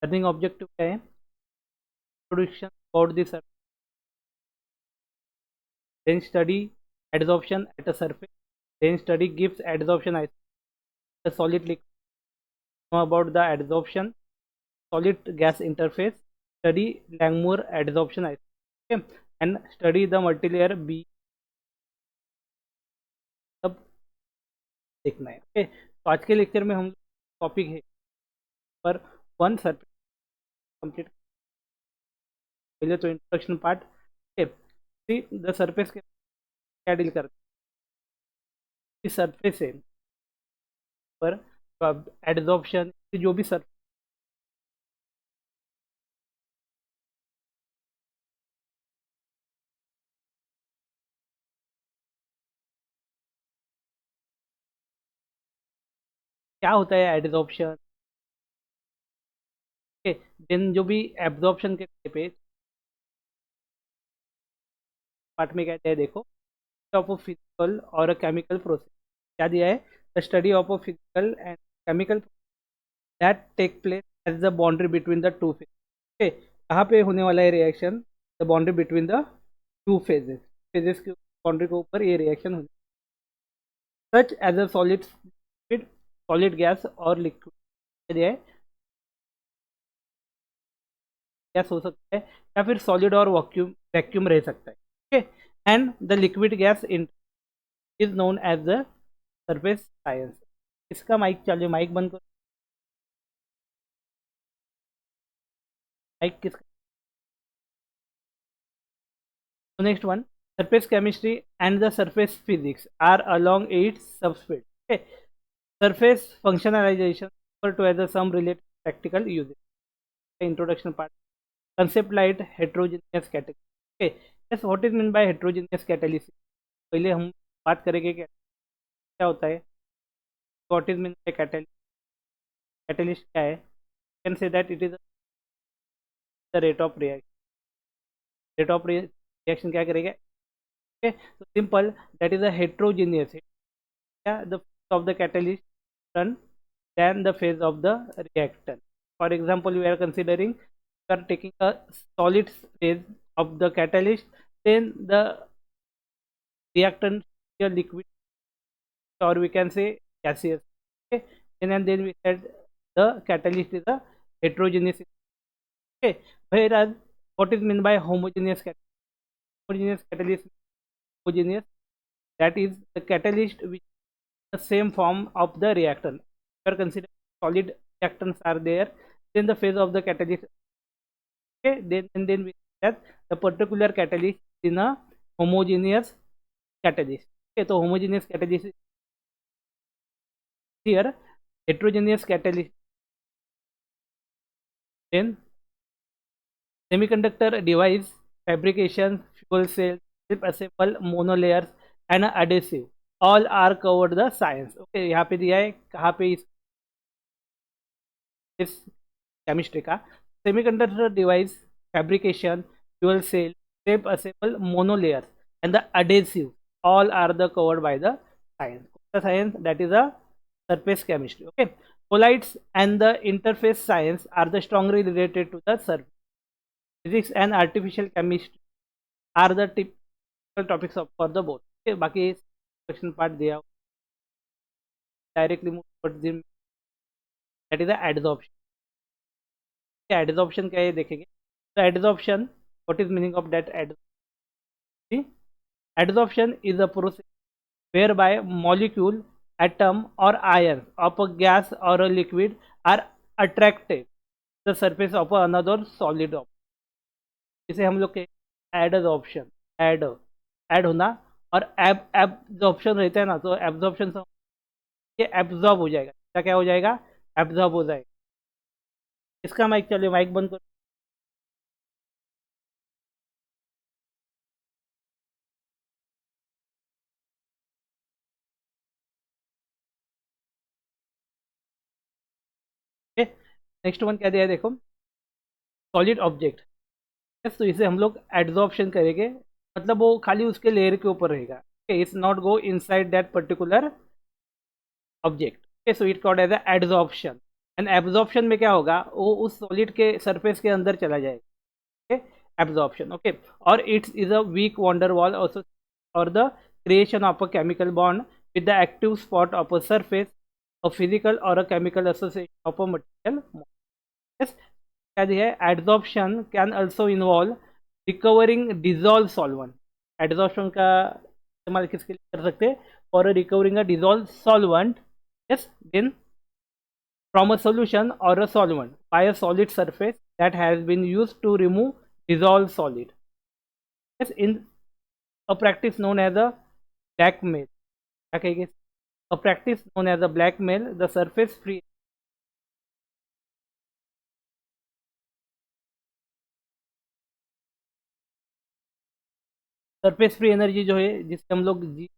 Learning objective क्या है? Introduction about the surface, then study adsorption at a surface, then study gives adsorption isotope, the solid liquid, know about the adsorption solid gas interface, study Langmuir adsorption isotope, okay? And study the multilayer B, सब देखना है। Okay, तो आज के lecture में हम topic है पर वन सरफेस कंप्लीट। पहले तो introduction part, okay. The surface के क्या डील करते हैं? इस सरफेस है पर एडजॉर्प्शन जो भी सरफेस क्या होता है एडजॉर्प्शन, ओके। देन जो भी एब्जॉर्प्शन के पे पार्ट में कहते हैं, देखो ऑफ अ फिजिकल और अ केमिकल प्रोसेस क्या दिया है? The study of a physical and chemical that take place as the boundary between the two phase, okay. कहाँ पे होने वाला है reaction? The boundary between the two phases, phases की बाउंड्री के ऊपर ये रिएक्शन होने, such as a solid liquid, solid gas और लिक्विड दिया है, गैस हो सकता है या फिर सॉलिड और वैक्यूम वैक्यूम रह सकता है, okay. And the liquid gas in is known as the surface science. इसका माइक चालू, माइक बंद करो, माइक किसका? Next one, surface chemistry and the surface physics are along its substrate, okay. Surface functionalization refer to as a some related practical uses. Introduction part, concept light heterogeneous catalysis, okay. Yes, what is meant by heterogeneous catalysis? पहले हम बात करेंगे कि क्या होता है, what is meant by catalyst, catalyst क्या है? You can say that it is the rate of reaction, rate of reaction क्या करेगा, okay. So simple, that is a heterogeneous, yeah, the phase of the catalyst run than the phase of the reactant. For example, we are considering, we are taking a solid phase of the catalyst, then the reactant is a liquid, or we can say gaseous, okay. And then we said the catalyst is a heterogeneous, okay. Whereas what is meant by homogeneous catalyst? Homogeneous catalyst, homogeneous, that is the catalyst which the same form of the reactant. We are considering solid reactants are there, then the phase of the catalyst, okay. Then we that the particular catalyst is in a homogeneous catalyst, okay. So homogeneous catalyst is here, heterogeneous catalyst, then semiconductor device fabrication, fuel cells, chip assemble, monolayers and adhesive, all are covered the science, okay. यहाँ पे दिया है कहाँ पे इस chemistry का, semiconductor device fabrication, fuel cell, tape assemble, monolayer and the adhesive, all are the covered by the science. The science that is a surface chemistry, okay. Colloids and the interface science are the strongly related to the surface. Physics and artificial chemistry are the typical topics of for the both, okay. बाकी question part दिया, directly move towards the, that is the adsorption. Adsorption क्या है देखेंगे, तो adsorption, what is meaning of that adsorption? Adsorption is a process whereby molecule, atom or ion of a gas or a liquid are attracted to the surface of another solid object. इसे हम लोग के adsorption, add add होना, और absorption रहता है ना, तो एब्जॉर्प्शन से ये एब्जॉर्ब हो जाएगा, क्या क्या हो जाएगा? एब्जॉर्ब हो जाएगा। इसका माइक चलिए, माइक बंद करो। नेक्स्ट वन क्या दिया है देखो, सॉलिड ऑब्जेक्ट, तो इसे हम लोग एड्जॉर्प्शन करेंगे, मतलब वो खाली उसके लेयर के ऊपर रहेगा, it's not go inside that particular object, so it called as adsorption. And absorption में क्या होगा, वो उस सॉलिड के सरफेस के अंदर चला जाएगा, ओके, एब्जॉर्प्शन, ओके। और it's is a weak van der Waals also, और the creation of a chemical bond with the active spot of a surface, a physical और a chemical association of a material. Yes, क्या दिया है, adsorption can also involve recovering dissolve solvent. एड्सॉर्प्शन का इस्तेमाल किसके लिए कर सकते हैं, for recovering a dissolve solvent, yes, then from a solution or a solvent by a solid surface that has been used to remove dissolved solid. Yes, in a practice known as a blackmail. क्या कहेंगे, a practice known as a blackmail, the surface free energy जो है जिससे हम लोग G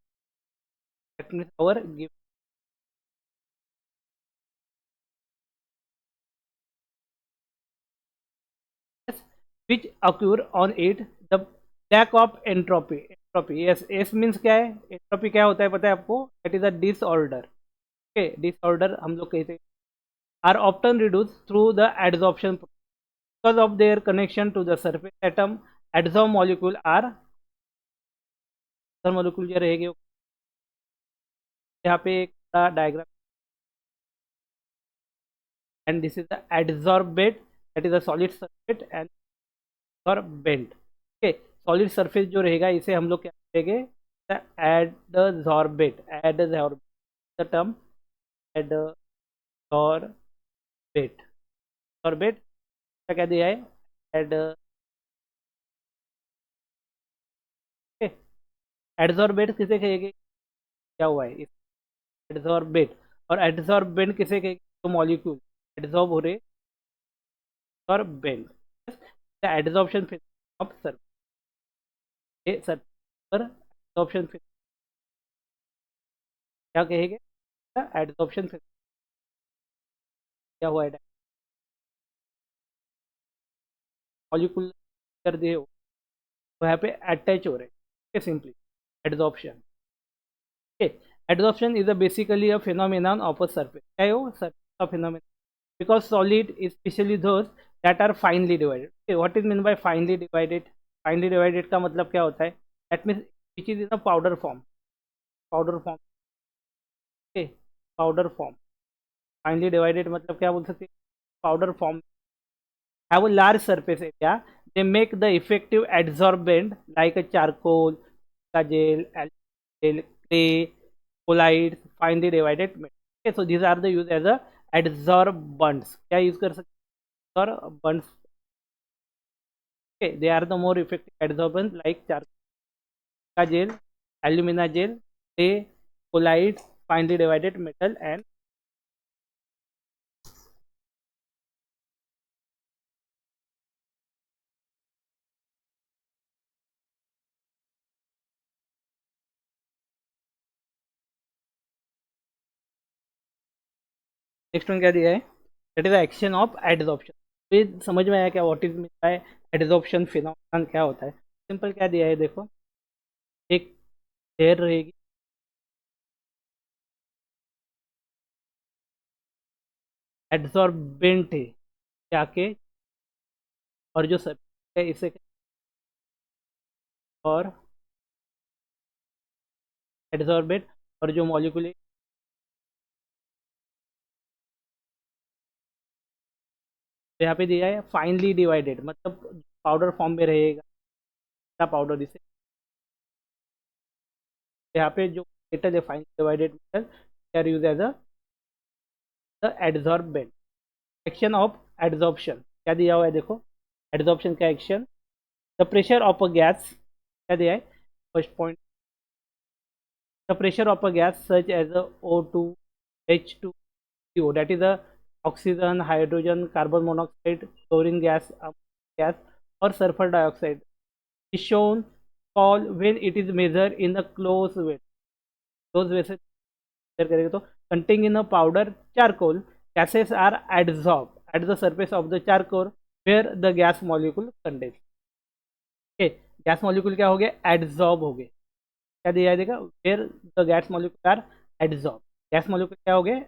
और give, which occur on it the lack of entropy. Entropy, yes, S means क्या है, एंट्रोपी क्या होता है पता है आपको, that is a disorder, okay, disorder हम लोग कहते हैं, are often reduce through the adsorption because of their connection to the surface atom. Adsorb molecule are, molecule जो रहेगी यहाँ पे एक diagram, and this is the adsorbate, that is a solid surface and absorbent, okay. Solid surface जो रहेगा इसे हम लोग क्या करेंगे, adsorbate, adsorbate the term, adsorbate, sorbate का क्या दिया है, एड, एडसॉर्बेट किसे कहेंगे, क्या हुआ है, एडसॉर्बेट, और एडसॉर्बेंट किसे कहेंगे, तो मॉलिक्यूल एडसॉर्ब हो रहे और बेंड, एडसॉर्प्शन ऑफ सर पर एडसॉर्प्शन क्या कहेंगे, एडसॉर्प्शन क्या हुआ है, मॉलिक्यूल कर दिए हो तो यहाँ पे अटैच हो रहे हैं simply, adsorption, okay. Adsorption is a basically a phenomenon of a surface, क्या है वो, सरफेस का phenomenon, because solid, especially those that are finely divided. Okay, what is meant by finely divided? Finely divided का मतलब क्या होता है, that means which is in a powder form, powder form, okay, powder form, finely divided मतलब क्या बोल सकते हैं, powder form, have a large surface area, they make the effective adsorbent like a charcoal, gel, gel, clay, colloids, finely divided metal. Okay, so these are the use as a adsorbents, क्या use कर सकते हैं, adsorbents, okay, they are the more effective adsorbents like charcoal gel, alumina gel, clay, colloids, finely divided metal and next one क्या दिया है, that is the action of adsorption. तो ये समझ में आया क्या, what is mean bye adsorption phenomenon क्या होता है, सिंपल क्या दिया है देखो, एक लेयर रहेगी, एडजॉर्बेंट है क्या के, और जो सब है इसे, और एडजॉर्बेंट, और जो मॉलिक्यूल है तो यहाँ पे दिया है फाइनली डिवाइडेड, मतलब पाउडर फॉर्म में रहेगा पाउडर, इसे यहाँ पे जो मेटल है finely divided metal, care use as a the adsorbent. Action of adsorption क्या दिया हुआ है देखो, एडजॉर्प्शन का action, the pressure of a gas क्या दिया है, first point, the pressure of a gas such as a O2, H2CO, that is a oxygen, hydrogen, carbon monoxide, chlorine gas or sulfur dioxide is shown fall when it is measured in a close way, close way से measure करेंगे तो containing in a powder charcoal, gases are adsorbed at the surface of the charcoal where the gas molecule contains, okay, gas molecule क्या हो गए, adsorb हो गए, क्या दिया है देखा, where the gas molecule are adsorb, gas molecule क्या हो गए,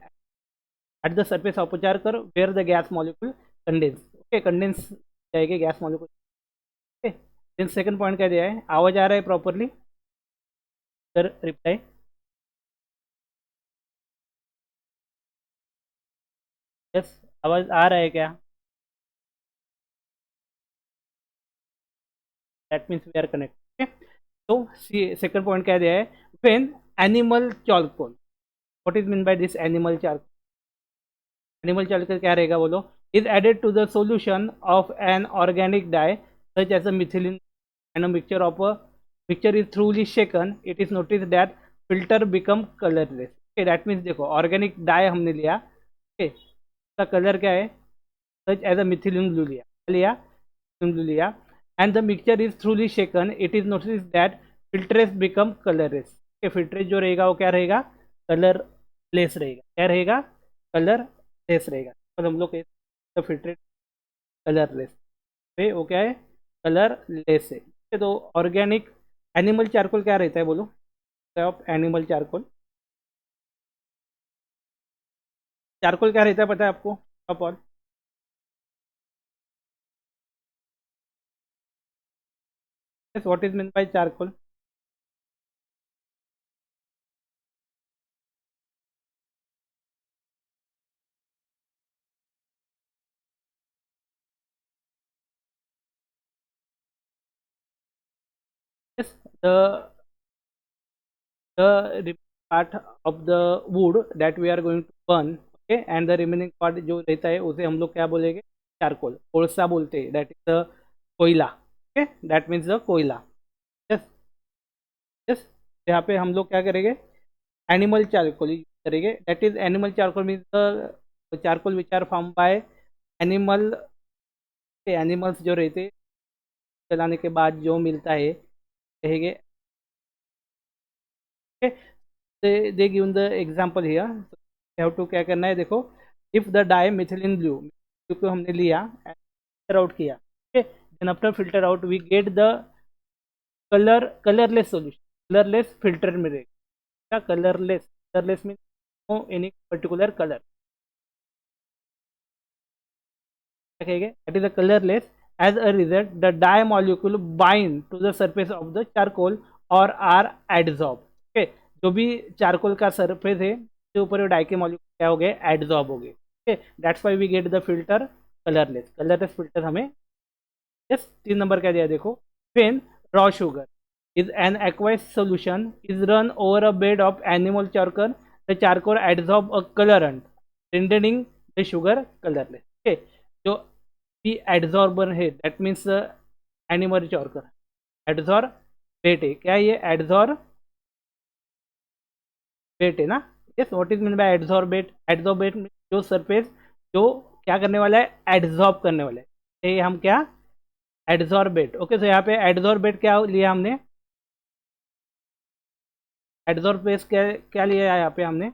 at the surface of charcoal where the gas molecule condense, okay, condense जाएगी gas molecule, okay. Then second point क्या दिया है, आवाज आ रहा है प्रॉपरली, सर रिप्लाई, यस, आवाज आ रहा है क्या, that means we are connect, okay. तो सेकंड पॉइंट क्या दिया है, when animal charcoal, what is mean by this animal charcoal, animal charcoal क्या रहेगा बोलो, is added to the solution of an organic dye such as a methylene and a mixture of a mixture is thoroughly shaken, it is notice that filter become colourless, okay. That means देखो organic dye हमने लिया, okay, उसका colour क्या है, such as a methylene blue लिया, blue लिया, and the mixture is thoroughly shaken, it is notice that filtrates become colourless, okay. Filtrates जो रहेगा वो क्या रहेगा, कलरलेस रहेगा, क्या रहेगा, कलरलेस रहेगा, तो हम लोग फिल्ट्रेट कलरलेस, वो क्या है, कलरलेस है, ठीक है। तो ऑर्गेनिक एनिमल चारकोल क्या रहता है बोलो, ऑफ एनिमल चारकोल, चारकोल क्या रहता है पता है आपको, आप और what is mean bye charcoal, yes, the part of the wood that we are going to burn, okay, and the remaining part जो रहता है उसे हम लोग क्या बोलेंगे, चारकोल, कोळसा बोलते हैं, that is the koyla, okay, that means the koyla, yes, yes. यहाँ पे हम लोग क्या करेंगे, एनिमल चारकोल यूज करेंगे, that is animal charcoal means the charcoal which are form by animal, animals जो रहते हैं, चलाने के बाद जो मिलता है कहेंगे, they given the example here, have to क्या करना है देखो, if the dye methylene blue, को हमने लिया फिल्टर आउट किया, okay, then after filter out we get the colourless solution, colourless filter में रहेगा, colourless, colourless mean no any particular colour, okay, that is a colorless. As a result, the dye molecule bind to the surface of the charcoal or are adsorbed. Okay, जो भी charcoal का surface है उसके ऊपर die के molecule क्या हो गए, एडजॉर्ब हो गए, okay, that's why we get the filter colourless, colourless filter हमें, यस। 3 नंबर क्या दिया देखो, when raw sugar is an aqueous solution is run over a bed of animal charcoal, the charcoal adsorb a colorant rendering the sugar colorless, okay। जो भी adsorber है that means animal charcoal, adsorbate है, क्या ये adsorbate है ना, yes. What is mean bye adsorbate, adsorbate जो surface जो क्या करने वाला है, एड्जॉर्ब करने वाला है, ये हम क्या, एड्जॉर्बेट, ओके। तो यहाँ पे एड्जॉर्बेट क्या लिया हमने, एड्जॉर्बेट क्या लिया है यहाँ पे हमने,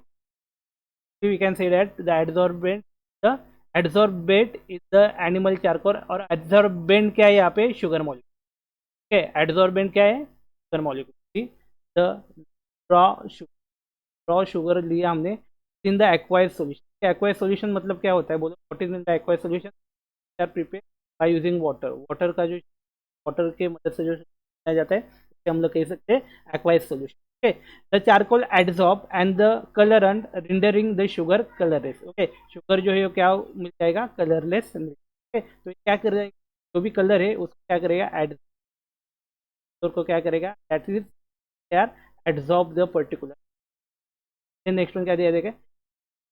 we can say that the adsorbent, the adsorbate is the animal charcoal, और एड्जॉर्बेंट क्या है यहाँ पे, शुगर मॉलिक्यूल, ओके, एड्जॉर्बेंट क्या है, sugar molecule, the raw sugar लिया हमने in the aqueous solution, aqueous solution मतलब क्या होता है बोलो, what is mean the aqueous solution, are prepare by using water, water का जो, वाटर के मदद से जो बनाया जाता है उसे हम लोग कह सकते हैं aqueous solution, okay. The charcoal adsorb and the colourant rendering the sugar colourless, okay, sugar जो है वो क्या मिल जाएगा, कलरलेस मिल, ओके। तो क्या करेगा, जो भी कलर है उसको क्या करेगा, को क्या करेगा, दैट इज यार adsorb the particular, next one क्या दिया देगा,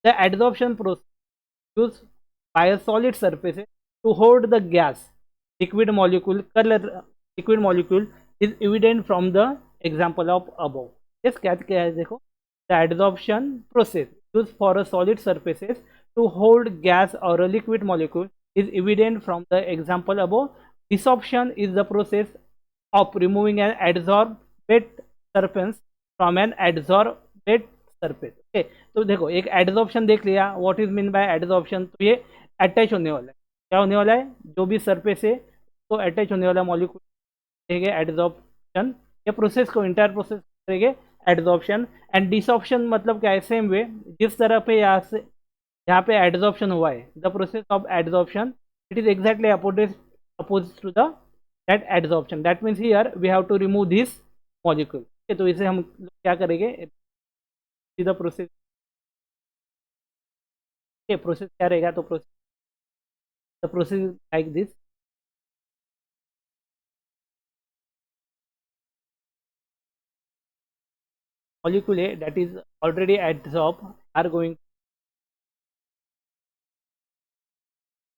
the adsorption process use by a solid surface to hold the gas liquid molecule color, liquid molecule is evident from the example of above, yes। क्या है देखो, the adsorption process used for a solid surfaces to hold gas or a liquid molecule is evident from the example above, desorption is the process of removing an adsorbate surface from an adsorbate surface, okay। तो देखो एक adsorption देख लिया, what is mean bye adsorption, तो ये attach होने वाला है, क्या होने वाला है, जो भी सरफेस है तो अटैच होने वाला मॉलिक्यूल करेंगे एडजॉर्प्शन, या प्रोसेस को इंटायर प्रोसेस करेंगे एडजॉर्प्शन, एंड डिसॉर्प्शन मतलब क्या है, सेम वे जिस तरह पे यहाँ से यहाँ पे एडजॉर्प्शन हुआ है, the process of adsorption, it is exactly opposite to the that adsorption, that means here we have to remove this molecule. तो इसे हम क्या करेंगे, द प्रोसेस, प्रोसेस क्या रहेगा, तो process, the process like this, molecule A that is already adsorbed are going,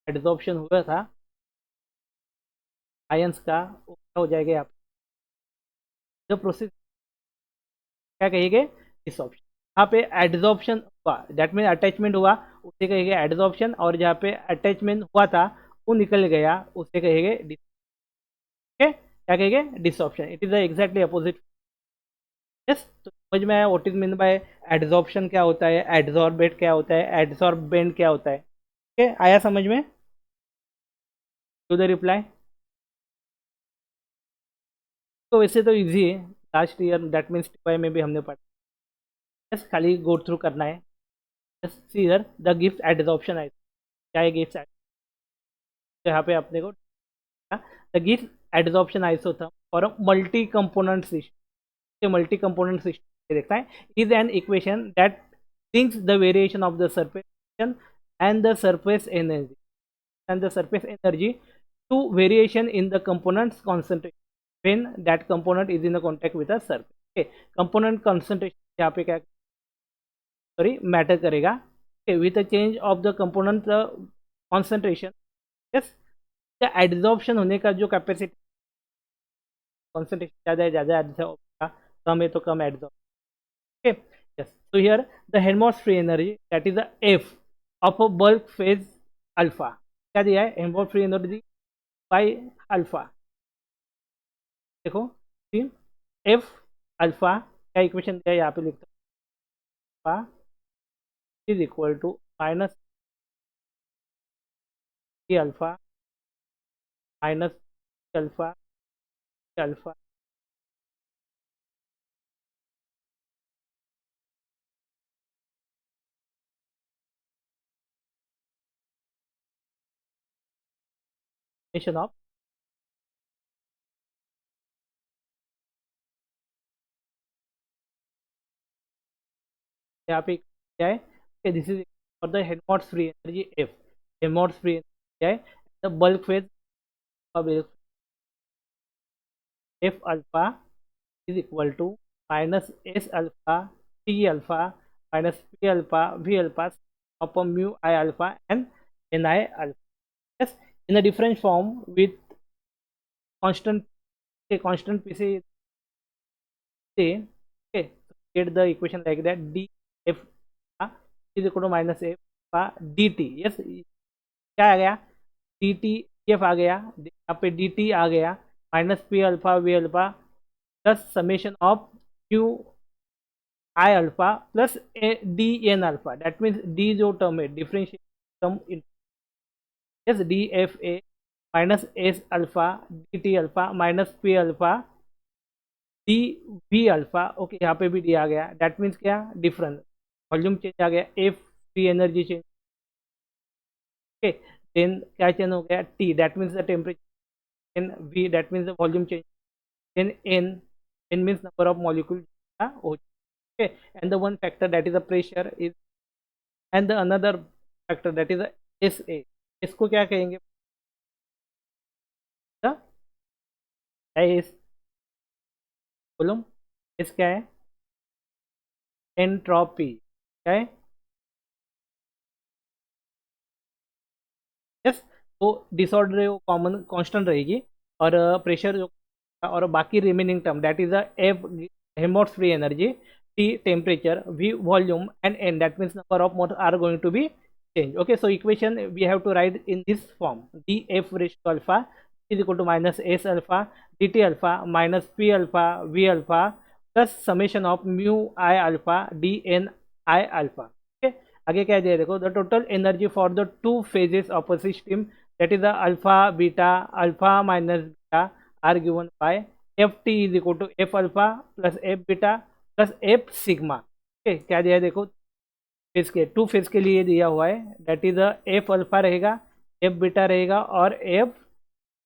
adsorption हुआ था आयंस का, वो क्या हो जाएगा यहाँ पे, जो प्रोसेस क्या कहेंगे, डिसॉर्प्शन। यहाँ पे एड्सॉर्प्शन हुआ दैट मीन अटैचमेंट हुआ, उसे कहेंगे एड्सॉर्प्शन, और जहाँ पे अटैचमेंट हुआ था वो निकल गया, उसे कहेंगे क्या कहेंगे, desorption. It is the exactly opposite. Yes, तो समझ में आया what is mean by adsorption क्या होता है, एड्सॉर्बेट क्या होता है, एड्सॉर्बेंट क्या होता है। ओके, आया समझ में, टू द रिप्लाई। तो वैसे तो इजी है, last year that means TY में भी हमने पढ़ा। यस, खाली गो थ्रू करना है। Yes, see here the gives adsorption है, क्या है गिव्स, तो यहाँ पे अपने को द गिव्स एड्सॉर्प्शन आइसोथर्म और multi component system, multi component system देखता है, is an equation that thinks the variation of the surface tension and the surface energy to variation in the component's concentration when that component is in a contact with a surface. Okay, component concentration यहाँ पे क्या, sorry, matter करेगा। okay, with a change of the component concentration, yes, the adsorption होने का जो capacity, concentration ज़्यादा है, कम है तो कम adsorb. okay, yes, so here the Helmholtz free energy, that is the F of a bulk phase alpha, क्या दिया है, Helmholtz free energy by alpha, देखो एफ अल्फा क्या इक्वेशन दिया है, यहाँ पे लिखता हूँ, alpha is equal to minus alpha minus alpha alpha of, यहाँ पे क्या है, this is for the Helmholtz free energy F, Helmholtz free energy क्या है, the bulk phase of F alpha is equal to minus S alpha T alpha minus P alpha V alpha upon mu I alpha and N I alpha. Yes, in a different form with constant, okay, constant p से okay, get the equation like that, df is equal to minus f dt। yes, क्या आ गया, dt f आ गया, यहाँ पे dt आ गया, minus P alpha V alpha plus summation of Q I alpha plus D N alpha, that means D जो term है differential term, yes, D F A minus S alpha D T alpha minus P alpha D V alpha. Okay, यहाँ पे भी D आ गया, that means क्या, difference, volume change आ गया, F free energy change. Okay, then क्या change हो गया, T that means the temperature, N V that means the volume change, then N, N means number of molecule. Okay, and the one factor that is the pressure is, and the another factor that is the S A, इसको क्या कहेंगे, S, बोलो S क्या है, entropy, क्या है, yes, तो disorder है वो कॉमन कांस्टेंट रहेगी, और प्रेशर जो, और बाकी remaining term that is the F Helmholtz free energy, T temperature, V volume and N that means number of moles are going to be change. Okay, so equation we have to write in this form, df raised to alpha is equal to minus s alpha dt alpha minus p alpha v alpha plus summation of mu I alpha dn I alpha। okay, आगे क्या दिया है देखो, the total energy for the two phases of a system that is the alpha minus beta are given by F T is equal to F alpha plus F beta plus F sigma. Okay, क्या दिया है देखो, phase के, 2 phase के लिए दिया हुआ है, दैट इज एफ अल्फा रहेगा, एफ बीटा रहेगा और एफ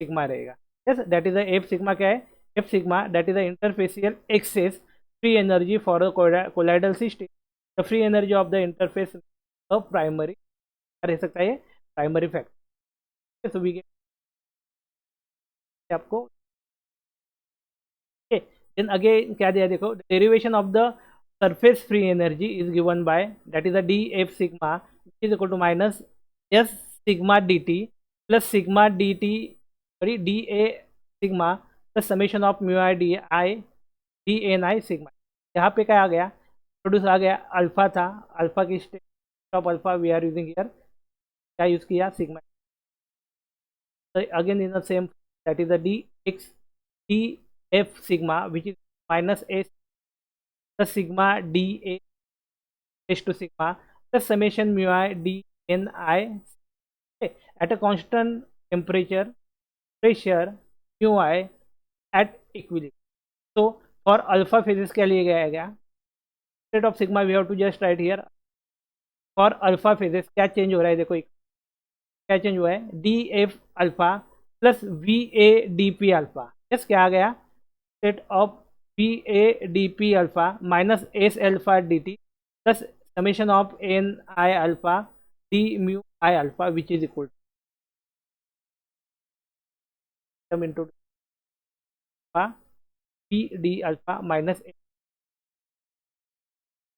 सिग्मा रहेगा। Yes, that is F sigma क्या है, F sigma that is the interfacial excess free energy for the colloidal system, the free energy of the interface primary, रह सकता है ये प्राइमरी फैक्टर। सो वी आपको then again क्या दिया देखो, derivation of the surface free energy is given by that is the D F sigma is equal to minus S sigma D T plus sigma D T, sorry D A sigma plus summation of mu I D N I sigma. यहाँ पे क्या आ गया, produce आ गया, alpha था, alpha की state of alpha we are using here, क्या use किया sigma, again in the same that is the D X D F sigma which is minus S the sigma dA raised to sigma plus summation mu I d n I, okay, at a constant temperature pressure mu I at equilibrium. So for alpha phases क्या लिए गया instead of sigma we have to just write here for alpha phases क्या change हो रहा है, देखो क्या change हुआ है, D F alpha plus V A D P alpha, yes क्या आ गया, set of V A D P alpha minus S alpha D T plus summation of N I alpha D mu I alpha which is equal to into P D alpha minus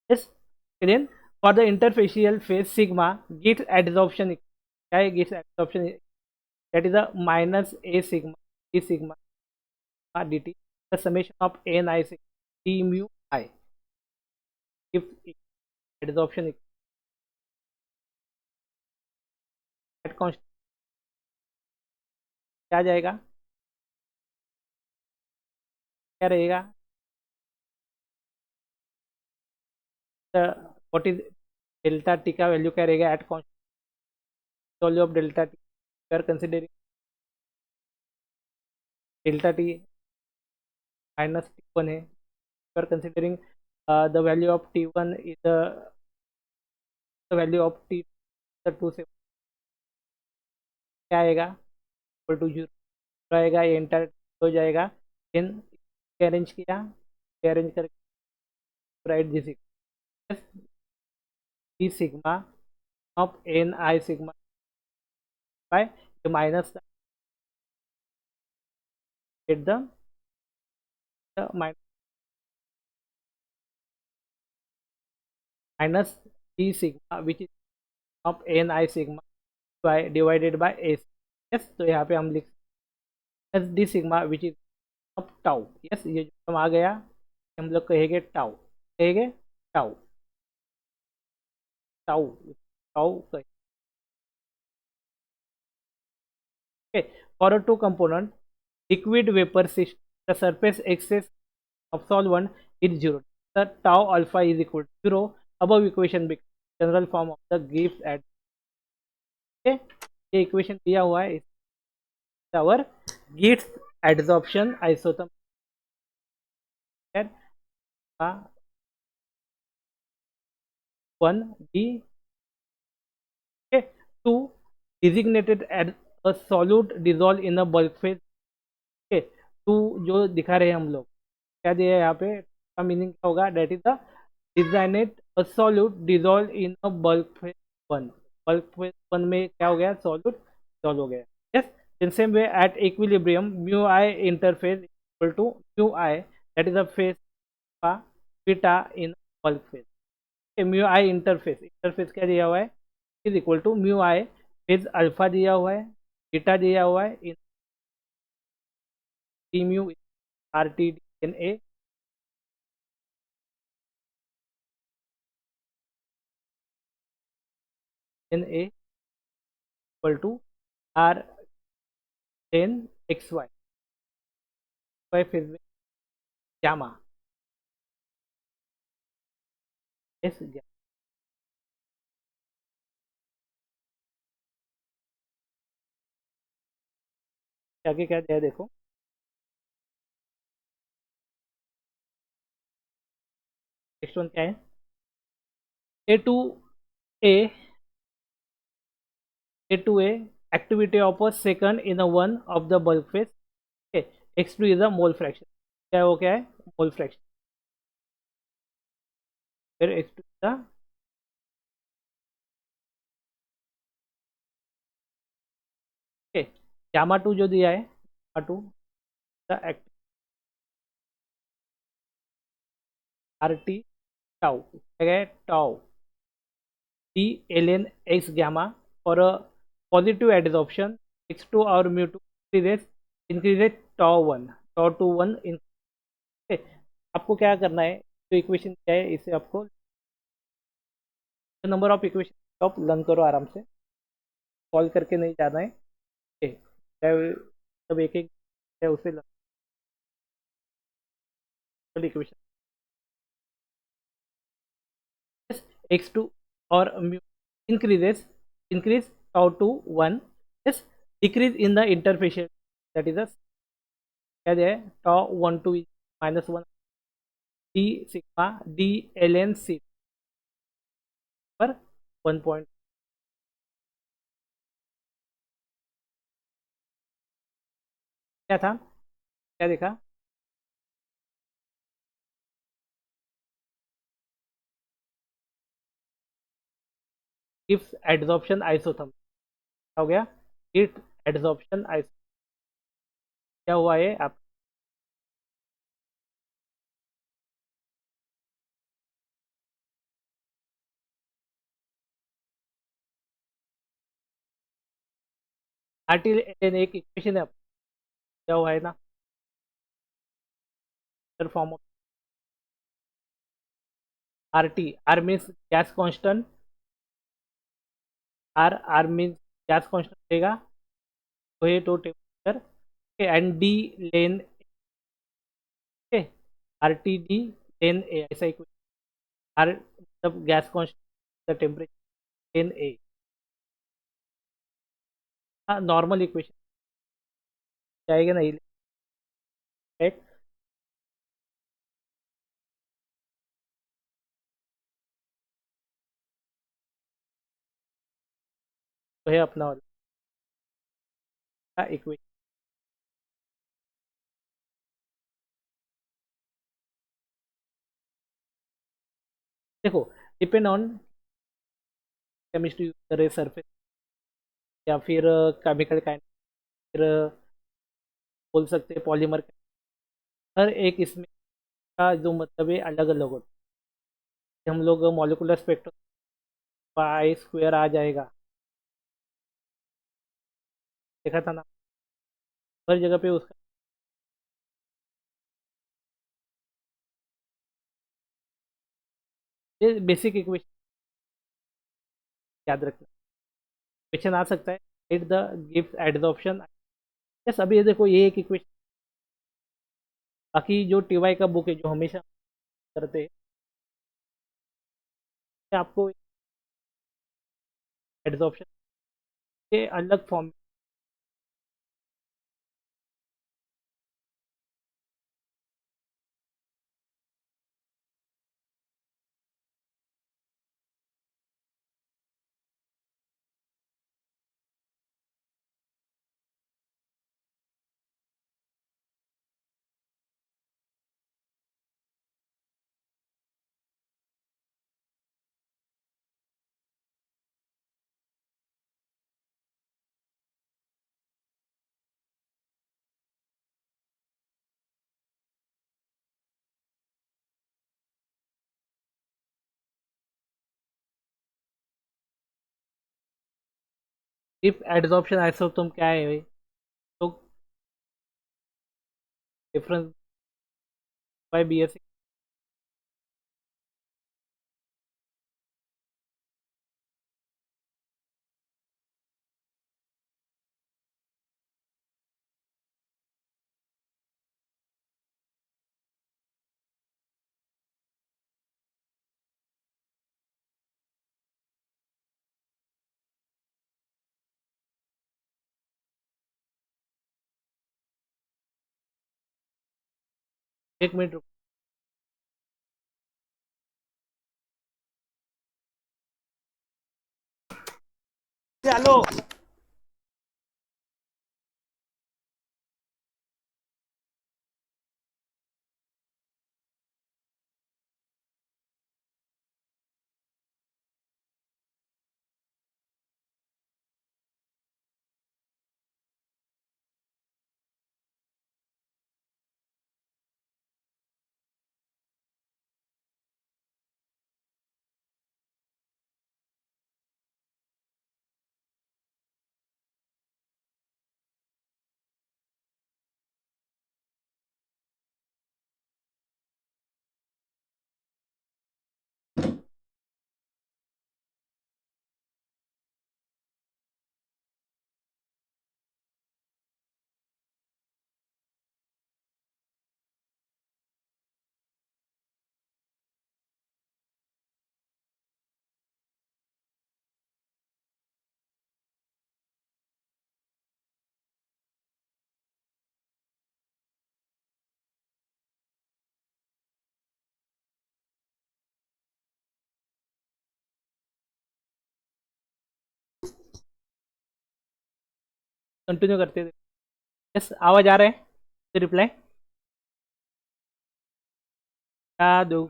S. Then for the interfacial phase sigma गिट्स adsorption, क्या है गिट्स adsorption, that is a minus A sigma D sigma D T the summation of n I d mu I, if adsorption at constant क्या जाएगा, क्या रहेगा, what is delta T का value क्या रहेगा at constant value of delta T, we are considering delta T minus T one है, we are considering the value of T one is the value of T two से क्या आएगा equal to zero आएगा, ये enter हो जाएगा, then arrange किया, arrange करके write this D sigma of N I sigma by minus get the minus d sigma which is of n I sigma by divided by s, yes, तो यहाँ पे हम लिख S D sigma which is of tau, yes ये जो हम आ गया हम लोग कहेंगे टाउ, कहेंगे टाउ टाउ टाउ कहेंगे, for a two component liquid vapor system the surface excess of solvent is zero, the tau alpha is equal to zero, above equation becomes general form of the Gibbs at, okay, ये equation दिया हुआ है, our Gibbs adsorption isotherm one d, okay, two designated as a solute dissolved in a bulk phase, okay, two जो दिखा रहे हैं हम लोग क्या दिया है यहाँ पे, का मीनिंग क्या होगा, that is the designate a solute dissolve in a bulk phase one, bulk phase one में क्या हो गया, सॉल्यूट डिजोल्व हो गया, yes, in same way at equilibrium mu I interface equal to mu I that is the phase का beta in bulk phase, mu I interface, interface क्या दिया हुआ है is equal to mu I phase alpha दिया हुआ है, beta दिया हुआ है, in D mu R T D N A N A equal to R ten X Y phase में गामा एस, आगे क्या दिया है देखो, नेक्स्ट वन क्या है, A to A to A activity of a second in a one of the bulk phase. Okay, x2 is a mole fraction. क्या है वो, क्या है, मोल फ्रैक्शन. फिर x2 is the okay, gamma 2 जो दिया है, gamma 2 the active RT tau, क्या है tau d ln x gamma for a positive adsorption x2 और mu2 increases tau 1 tau 2 1 in. okay, आपको क्या करना है, जो इक्वेशन क्या है इसे आपको नंबर ऑफ इक्वेशन आप लर्न करो आराम से, सॉल्व करके नहीं जाना है. okay, सब एक एक है उसे इक्वेशन x2 और mu increases increase tau to 1 yes decrease in the interfacial that is a क्या है tau 1 to minus 1 d sigma d ln c पर 1 पॉइंट क्या था, क्या देखा, इफ एडजॉर्प्शन आइसोथर्म हो गया, इट एडजॉर्प्शन आइसो क्या हुआ है आप आरटी एन एक इक्वेशन है, क्या हुआ है ना, form of RT R means gas constant, R means gas constant रहेगा तो ये तो temperature and D ln okay R T D ln A ऐसा ही कुछ, आर मतलब gas constant temperature ln A. हाँ नॉर्मल इक्वेशन जाएगा नहीं, राइट. तो है अपना वाला इक्वेशन. देखो डिपेंड ऑन केमिस्ट्री यूज करे सरफेस या फिर केमिकल काइंड, फिर बोल सकते हैं पॉलीमर, हर एक इसमें का जो मतलब है अलग अलग होता है. हम लोग मॉलिकुलर स्पेक्ट्रम आई स्क्वायर आ जाएगा, देखा था ना, हर जगह पे उसका ये बेसिक इक्वेशन याद रखना. क्वेश्चन आ सकता है it the gives adsorption yes. अभी ये देखो ये एक इक्वेशन, बाकी जो टीवाई का बुक है जो हमेशा करते हैं आपको एडजॉर्प्शन के अलग फॉर्म. इफ एडजॉर्प्शन ऐसा तुम क्या है भाई, तो डिफरेंस बाय बी एस. एक मिनट रुको. चलो कंटिन्यू करते थे। यस, आवाज आ रहा है? रिप्लाई क्या दो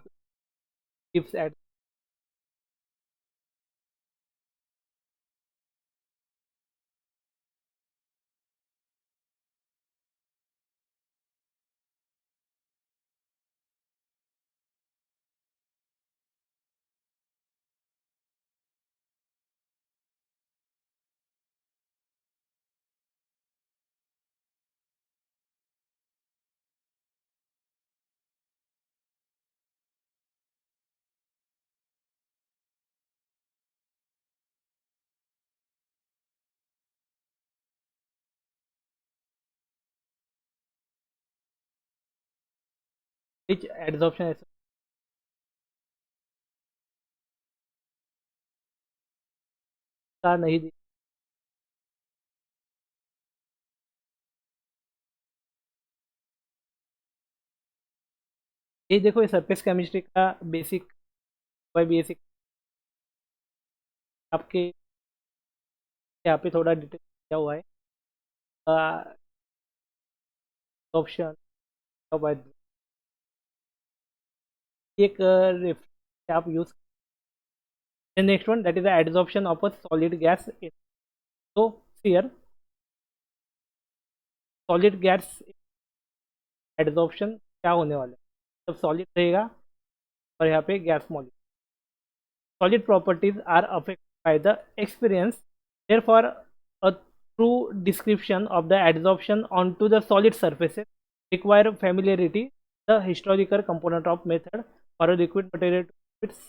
टिप्स ऐड? विच एड्स ऑप्शन ऐसा नहीं दी। ये देखो, ये सरफेस केमिस्ट्री का बेसिक बाय बेसिक आपके यहाँ पे थोड़ा डिटेल दिया हुआ है। ऑप्शन एक रेफरेंस आप use. The next one, that is the adsorption of a solid gas in, so here solid gas adsorption क्या होने वाला है जब सॉलिड रहेगा और यहाँ पे gas molecule. Solid properties are affected by the experience. Therefore, a true description of the adsorption onto the solid surfaces require familiarity, the historical component of method for a liquid material to its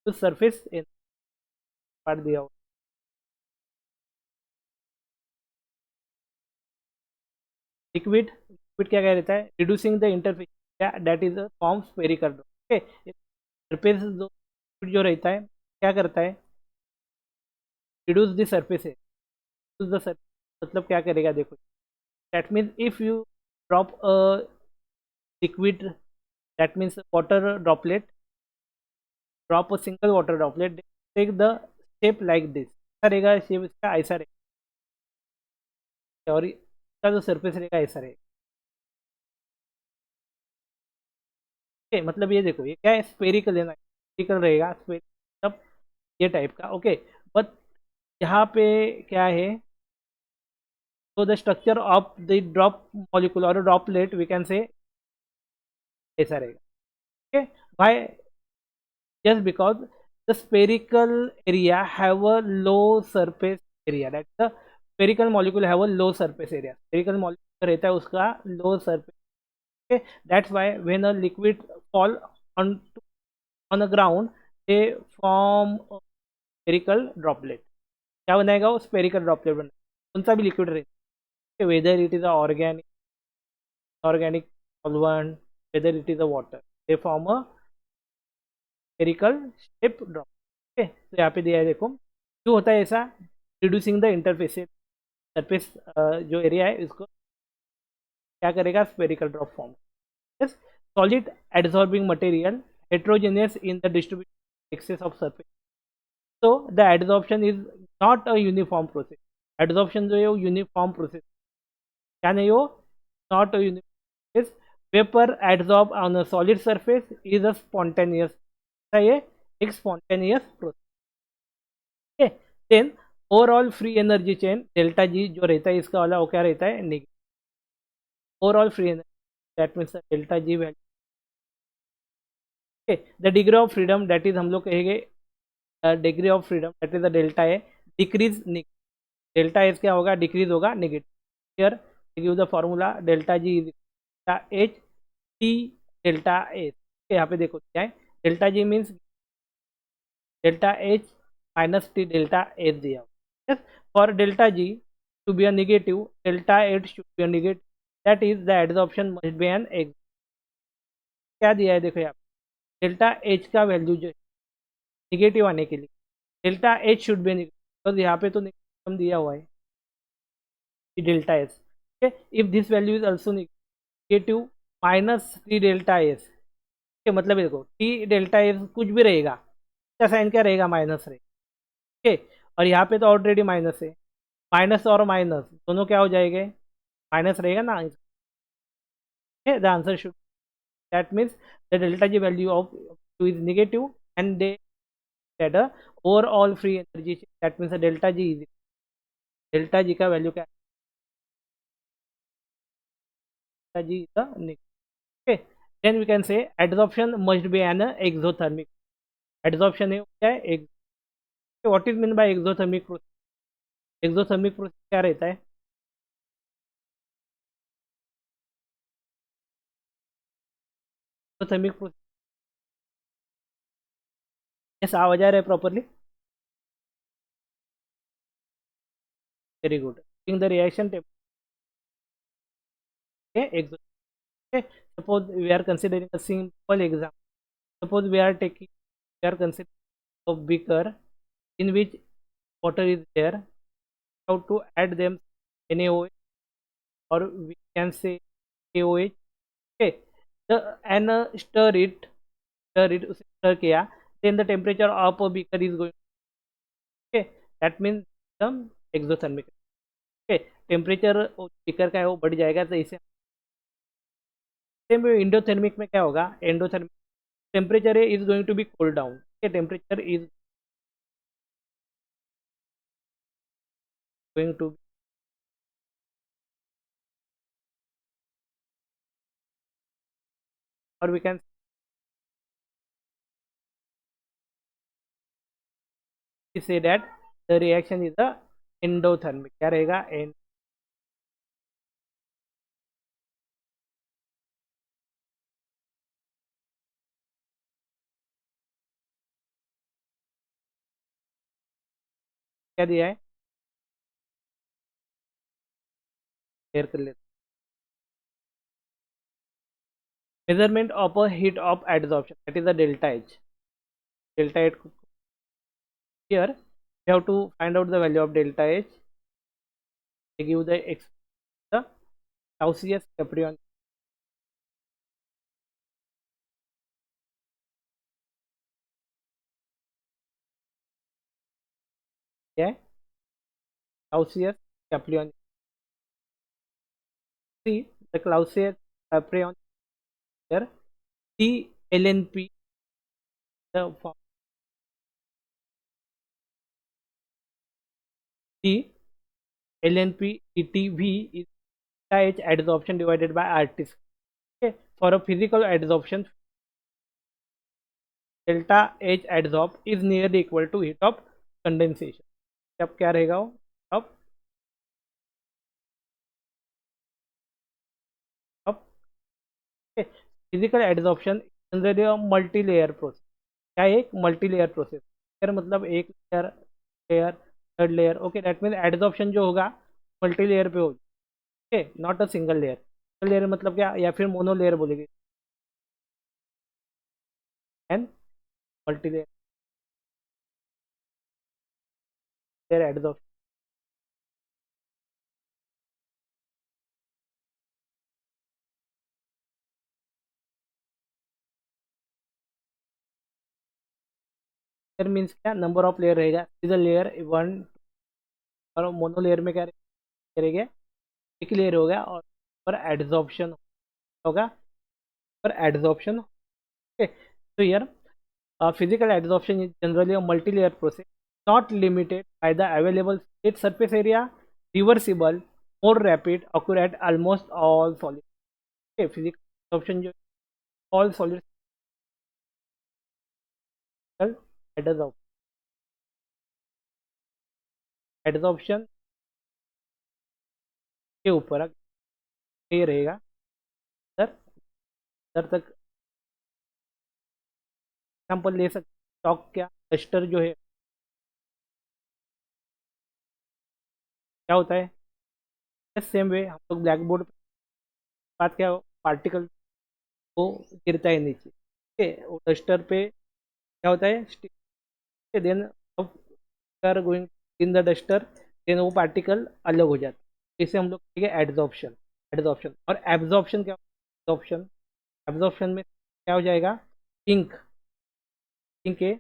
to surface in part दिया हुआ। Liquid क्या कह रहता है? Reducing the interface, that is a form spherical. Okay, surface जो रहता है क्या करता है? रिड्यूस द सरफेस है। रिड्यूस द सरफेस मतलब क्या करेगा? देखो, that means if you drop a liquid, that means water droplet, drop a single water droplet, take the shape like this. ऐसा रहेगा शेप इसका, ऐसा रहेगा, और इसका जो सरफेस रहेगा ऐसा रहेगा। ओके, मतलब ये देखो, ये क्या है? स्फेरिकल है ना, स्फेरिकल रहेगा, मतलब ये टाइप का। ओके, बट यहाँ पे क्या है? So the structure of the drop molecule or a droplet, we can say ऐसा रहेगा। Okay, why? Just because the spherical area have a low surface area, that the spherical molecule have a low surface area, spherical molecule रहता है उसका low surface। okay, that's why when a liquid fall on the ground, they form a spherical droplet। क्या बनाएगा? वो spherical droplet बनाएगा, कौन सा भी लिक्विड रहेगा, whether it is a organic solvent, whether it is a water, they form a spherical shape drop। Okay, तो यहाँ पे दिया है, देखो क्यों होता है ऐसा? रिड्यूसिंग द इंटरफेस, सरफेस जो एरिया है इसको क्या करेगा? Spherical drop form. Yes, solid adsorbing material heterogeneous in the distribution excess of surface, so the adsorption is not a uniform process. Adsorption जो है वो यूनिफॉर्म प्रोसेस क्या नहीं हो, not a uniform process. Vapour adsorb on a solid surface is a spontaneous. ये एक spontaneous process है. Then overall free energy change delta G जो रहता है इसका वाला वो क्या रहता है, negative. Overall free energy that means delta G value. The degree of freedom that is हम लोग कहेंगे degree of freedom that is the delta है डिक्रीज. डेल्टा एस क्या होगा, डिक्रीज होगा negative. Here give the formula delta G is delta H T delta S. यहाँ पे देखो क्या है, delta G means delta H minus T delta H दिया. Yes, for delta G to be a negative delta H should be a negative. That is the adsorption must be an X. क्या दिया है देखो यहाँ पे, delta H का value जो है निगेटिव आने के लिए delta H should B negative. तो यहाँ पे तो नेगेटिव दिया हुआ है delta S. If this value is also negative minus T delta S. मतलब देखो टी डेल्टा एस कुछ भी रहेगा, इसका साइन क्या रहेगा, माइनस रहेगा. ठीक है, और यहाँ पे तो ऑलरेडी माइनस है. माइनस और माइनस दोनों क्या हो जाएंगे, माइनस रहेगा ना. The answer should that means the delta G value of two is negative and they that overall free energy that means delta G is, delta G का value क्या है, G is negative. okay, then we can say adsorption must be an exothermic. Adsorption है क्या है, what is mean by exothermic process. exothermic process क्या रहता है, exothermic process. yes आवाज आ रहा है properly, very good. in the reaction table okay, suppose we are considering a simple example. Suppose we are taking, we are considering a beaker in which water is there. How to add them NaOH, or we can say KOH. Okay, and stir it उसे stir किया, then the temperature of a beaker is going, okay, that means the exothermic. okay, temperature beaker का है वो बढ़ जाएगा, तो इसे same endothermic में क्या होगा, endothermic temperature is going to be cool down. Temperature is going to, और we can say that the reaction is the endothermic. क्या रहेगा, एंड क्या दिया है, क्लियर कर लेते. Measurement of a heat of adsorption that is the delta H. Delta H here we have to find out the value of delta H. They give the Clausius Caprion. Yeah, Clausius Caprion. See the Clausius Caprion here. T LNP the form T LNP ETV is delta H adsorption divided by RT. Okay, for a physical adsorption, delta H adsorb is nearly equal to heat of condensation. अब क्या रहेगा वो, अब physical adsorption generally multi layer process. क्या है, एक multi layer process. Layer मतलब एक layer, layer, third layer. Okay, that mean adsorption जो होगा मल्टी लेयर पे होगी. Okay, not a single layer. Single layer मतलब क्या, या फिर मोनो लेयर बोलेगी, and multi layer adsorption. Layer means क्या, नंबर ऑफ लेयर रहेगा. सिंगल लेयर 1 और मोनोलेयर में क्या करेंगे, एक लेयर हो गया और पर एडजॉर्प्शन होगा, पर एडजॉर्प्शन। ओके, तो यार physical adsorption is generally a multi-layer process, not limited by the available state surface area, reversible, more rapid, occur at almost all solids. Okay, physical adsorption जो all solids adsorption, adsorption के ऊपर ये रहेगा sir, sir तक example ले सकते, chalk क्या duster जो है क्या होता है, सेम वे हम लोग ब्लैक बोर्ड बात क्या पार्टिकल वो गिरता है नीचे, ठीक है, वो डस्टर पे क्या होता है stick, then are going in the duster, देन वो पार्टिकल अलग हो जाता है, इसे हम लोग कहेंगे एडजॉर्प्शन। एडजॉर्प्शन और एब्जॉर्प्शन क्या, एब्जॉर्प्शन, एब्जॉर्प्शन में क्या हो जाएगा, इंक, इंक है,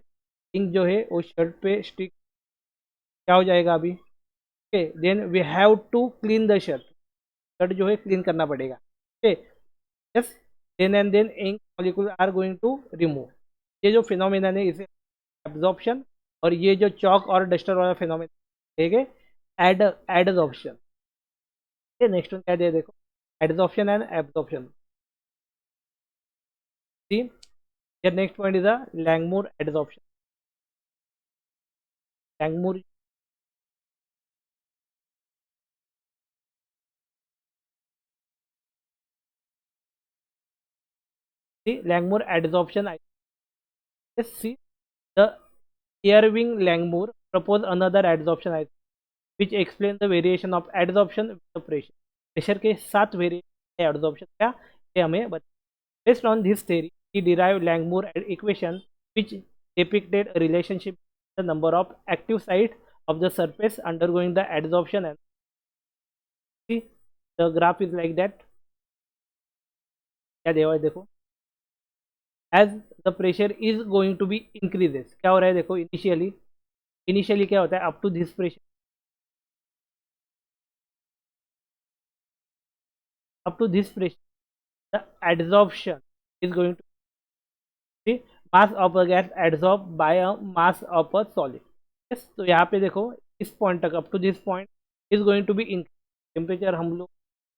इंक जो है वो शर्ट पे स्टिक क्या हो जाएगा अभी, okay, then we have to clean the shirt, shirt जो है क्लीन करना पड़ेगा, okay, yes, then and then ink molecule are going to remove, ये जो फिनोमिना है इसे एब्जॉर्प्शन, और ये जो चॉक और डस्टर वाला फिनोमिना ठीक है एडजॉर्प्शन। नेक्स्ट वन क्या दे देखो, adsorption and absorption. See your next point is a Langmuir adsorption. Langmuir, see Langmuir adsorption. Yes, see the Irving Langmuir proposed another adsorption which explains the variation of adsorption with the pressure. Pressure के साथ variation adsorption क्या ये हमें बता। Based on this theory, he derived Langmuir equation which depicted a relationship between the number of active sites of the surface undergoing the adsorption and see the graph is like that, क्या देवा है देखो, as the pressure is going to be increases, क्या हो रहा है देखो, initially, initially क्या होता है up to this pressure, up to this pressure the adsorption is going to see mass of a gas adsorb by a mass of a solid. Yes, तो यहाँ पे देखो इस पॉइंट तक up to this point is going to be increase, temperature हम लोग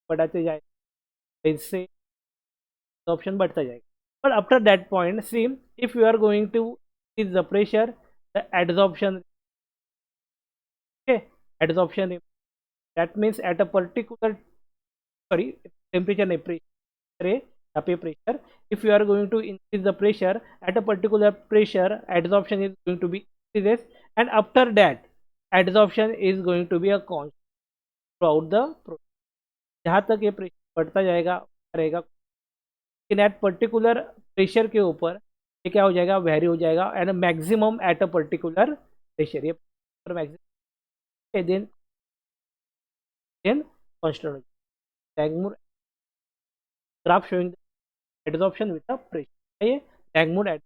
बढ़ाते जाए इससे ऑप्शन बढ़ता जाएगा, but after that point see if you are going to increase the pressure the adsorption, okay, adsorption that means at a particular, sorry, temperature नहीं pressure है यहाँ पे pressure, if you are going to increase the pressure at a particular pressure adsorption is going to be increases and after that adsorption is going to be a constant throughout the process, जहाँ तक ये pressure बढ़ता जाएगा रहेगा, इन at particular pressure के ऊपर ये क्या हो जाएगा वेरी हो जाएगा and maximum at a particular pressure, ये मैक्सिमम देन कांस्टेंट हो जाएगा। Langmuir graph showing adsorption with the pressure, ये Langmuir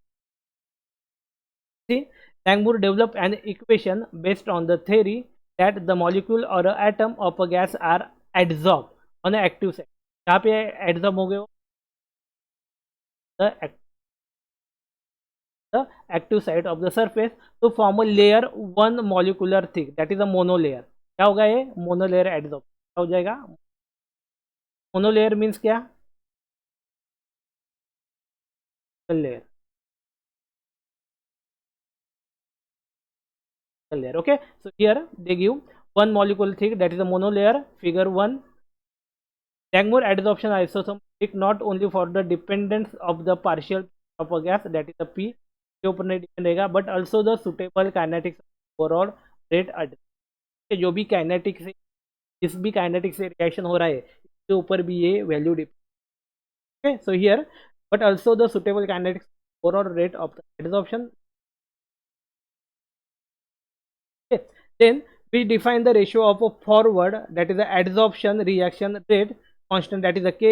Langmuir developed an equation based on the theory that the molecule or a atom of a gas are adsorbed on an active site, यहाँ पे adsorb हो गए the the active site of the surface to form a layer one molecular thick, that is a monolayer, क्या होगा ये monolayer adsorb क्या हो जाएगा, मोनोलेयर मीन्स क्या, layer, layer, okay, so here they give one molecule thick that is a monolayer, figure 1. Langmuir adsorption isotherm not only for the dependence of the partial of a gas that is the P के ऊपर नहीं depend रहेगा but also the suitable kinetics overall rate जो भी kinetic से जिस भी kinetic से रिएक्शन हो रहा है इसके ऊपर भी ये value depend, so here but also the suitable kinetics overall rate of the adsorption, then we define the ratio of a forward that is the adsorption reaction rate constant that is the Ka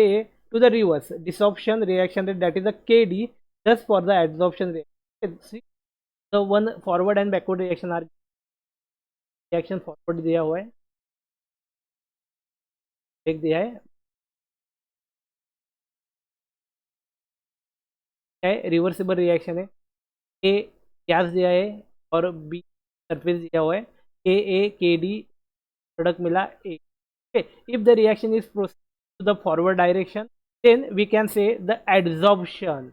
to the reverse desorption reaction rate that is the Kd, just for the adsorption rate. See, the one forward and backward reaction are reaction forward दिया हुआ है, एक दिया है, क्या है reversible reaction है, ए gas दिया है और बी सरफेस दिया हुआ है, के ए के डी प्रोडक्ट मिला ए। If the reaction is proceed to the forward direction then we can say the adsorption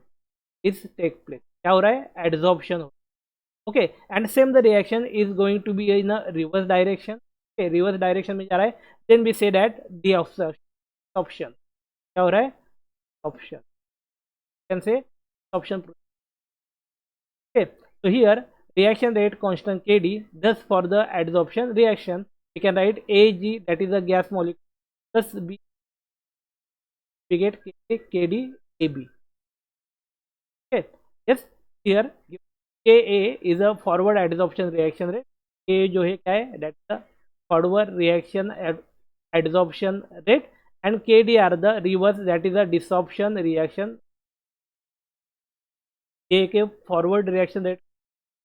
is take place. क्या हो रहा है, एड्सॉर्प्शन हो, okay. And same the reaction is going to be in a reverse direction, okay, reverse direction में जा रहा है, then we say that the option क्या हो रहा है, option can say option, okay. So here reaction rate constant Kd, thus for the adsorption reaction we can write Ag, that is a gas molecule, plus B, we get Kd Ab, okay. Yes, here Ka is a forward adsorption reaction rate, K जो है क्या है, that is the forward reaction adsorption rate, and Kd are the reverse, that is the desorption reaction. K के forward reaction rate,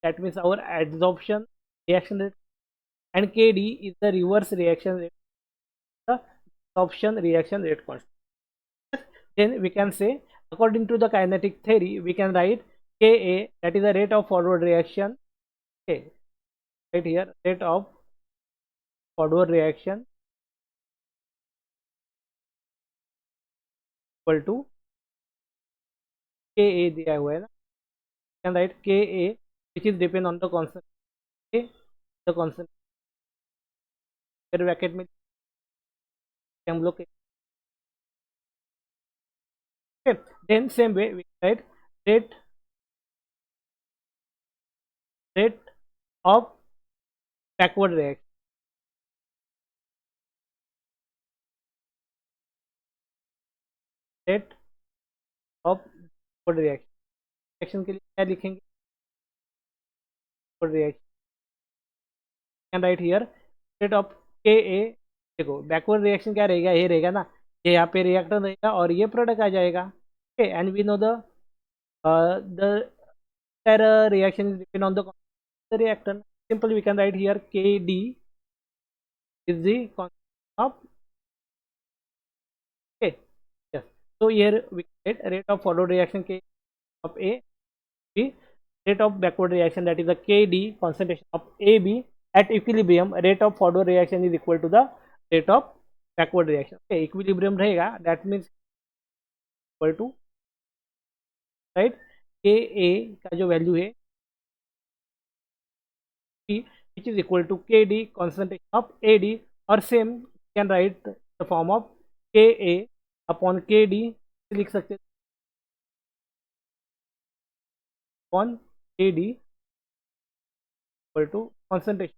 that means our adsorption reaction rate, and Kd is the reverse reaction rate, the absorption reaction rate constant. Then we can say according to the kinetic theory we can write Ka, that is the rate of forward reaction, okay, right here rate of forward reaction equal to Ka दिया हुआ है ना, we can write Ka which is depend on the constant, okay, the constant bracket में हम लोग, okay. Then same way we write rate of backward reaction, rate of backward reaction के लिए क्या लिखेंगे, backward reaction and right here rate of Ka, देखो backward reaction क्या रहेगा, ये रहेगा ना, ये यहाँ पे रिएक्टर रहेगा और ये प्रोडक्ट आ जाएगा, okay. And we know the reaction is depend on the reactor, simply we can write here Kd is the constant of, okay, yes. So here we get rate of forward reaction K of A, B, rate of backward reaction, that is the Kd concentration of AB at equilibrium, rate of forward reaction is equal to the rate of backward reaction, okay, equilibrium रहेगा, that means equal to, right, Ka का जो value है which is equal to Kd concentration of Ad, or same can write the form of Ka upon Kd, लिख सकते हैं upon Kd equal to concentration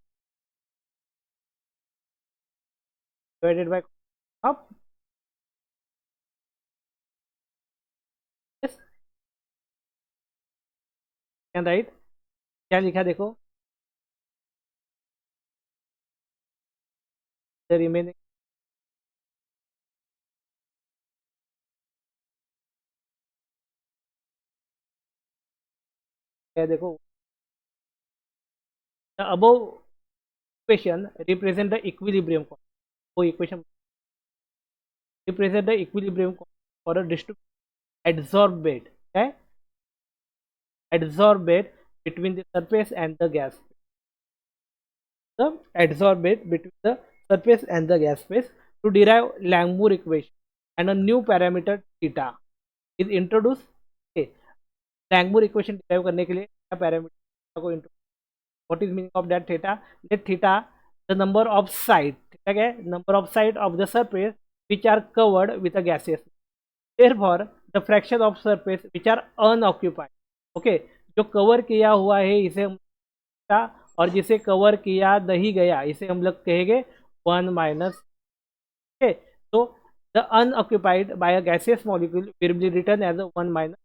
divided by of, yes, can write, क्या लिखा देखो, the remaining, क्या देखो, the above equation represent the equilibrium constant, वो equation represent the equilibrium constant for a distributed adsorbate, okay, adsorbate between the surface and the gas, the adsorbate between the surface and the gas phase. To derive Ycmou equation and a new parameter theta is introduced, okay. Ycmou equation derive करने के लिए क्या parameter को introduce, what is meaning of that theta, let theta the number of side, ठीक है, number of side of the surface which are covered with a gaseous, therefore the fraction of surface which are unoccupied, okay, जो cover किया हुआ है इसे हम और जिसे कवर किया नहीं गया इसे हम लोग कहेंगे 1 minus, okay. So the unoccupied by a gaseous molecule will be written as a 1 minus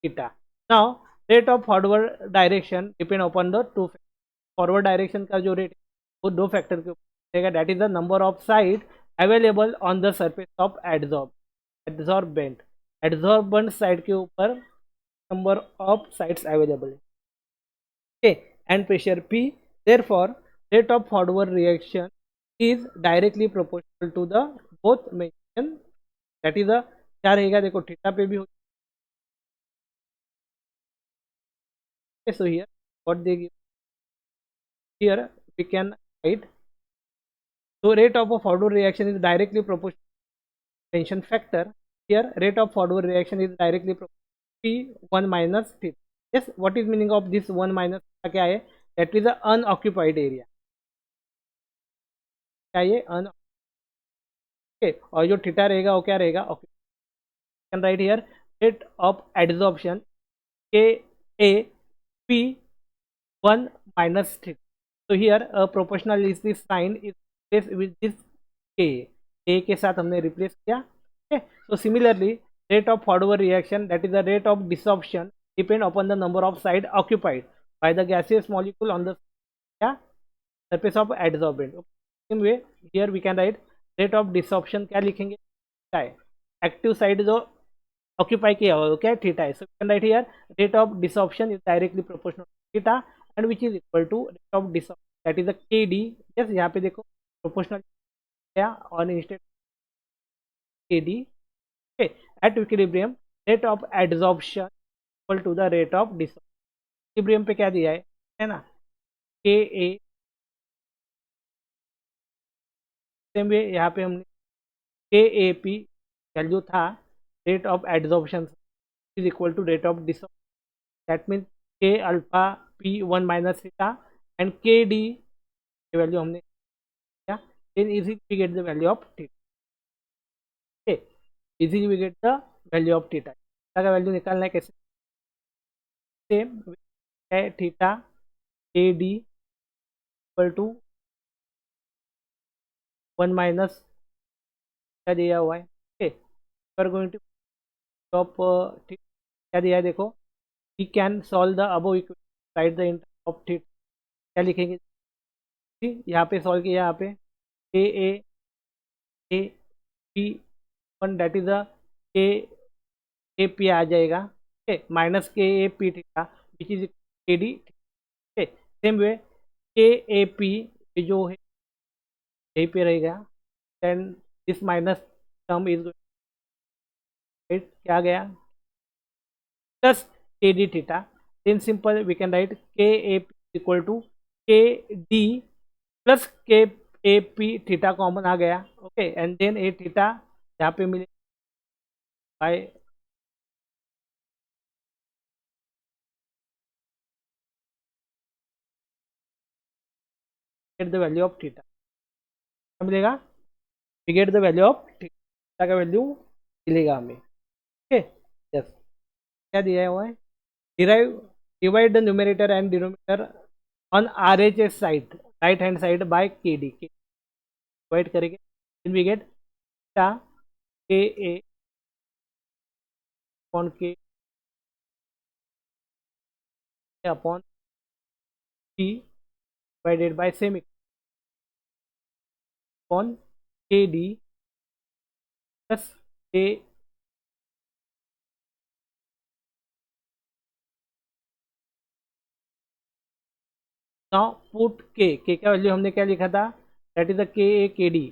theta. Now rate of forward direction depend upon the two, forward direction का जो rate वो दो फैक्टर के ऊपर रहेगा, that is the number of side available on the surface of adsorbent, adsorbent side के ऊपर number of sides available, okay, and pressure P. Therefore rate of forward reaction is directly proportional to the both mentioned, that is a क्या रहेगा देखो theta पे भी हो. So here what they give here we can write, so rate of a forward reaction is directly proportional to tension factor. Here rate of forward reaction is directly proportional to P1 minus theta. Yes, what is meaning of this 1 minus theta क्या है, that is the unoccupied area. क्या ये okay, और जो theta रहेगा वो क्या रहेगा, can write here rate of adsorption Ka P1 minus theta. So here a proportional is this sign is replaced with this K. A के साथ हमने replace किया. Okay. So similarly rate of forward reaction, that is the rate of desorption, depend upon the number of side occupied by the gaseous molecule on the surface of adsorbent. Okay. Same way here we can write rate of desorption क्या लिखेंगे, क्या है active side जो occupy किया हुआ क्या है theta है. So we can write here rate of desorption is directly proportional to theta and which is equal to rate of desorption, that is the K D. Yes, यहाँ पे देखो proportional क्या और instead K D. Okay, at equilibrium rate of adsorption equal to the rate of desorption. Equilibrium पे क्या दिया है ना, के ए. सेम वे यहाँ पे हमने के ए पी वैल्यू था rate of adsorption is equal to rate of desorption. That means k alpha p1 minus theta and kd value हमने क्या, then easily we get the value of theta. Okay, easily we get the value of theta. Theta का value निकालना है कैसे, same है theta kd equal to 1 minus क्या दिया हुआ है. Okay, we are going to top क्या दिया है देखो, we can solve the above equation write the inter of theta. क्या लिखेंगे, यहाँ पे सॉल्व किया, यहाँ पे A P one that is a K A P आ जाएगा. Okay, minus K A P theta which is के D. Okay, same way K A P जो है यहीं पे रहेगा, then this minus term is क्या गया plus K D theta. Then simple we can write K A P equal to K D plus K A P theta common आ गया. Okay, and then a theta यहाँ पे मिले by get the value of theta. क्या मिलेगा, we get the value of theta का value मिलेगा हमें. ओके, यस, क्या दिया हुआ है, divide the numerator and denominator on RHS side, right hand side by KD. Divide करेंगे, then we get theta KA upon K upon T divided by same upon KD plus K. Now put के का value हमने क्या लिखा था, that is the के ए के D.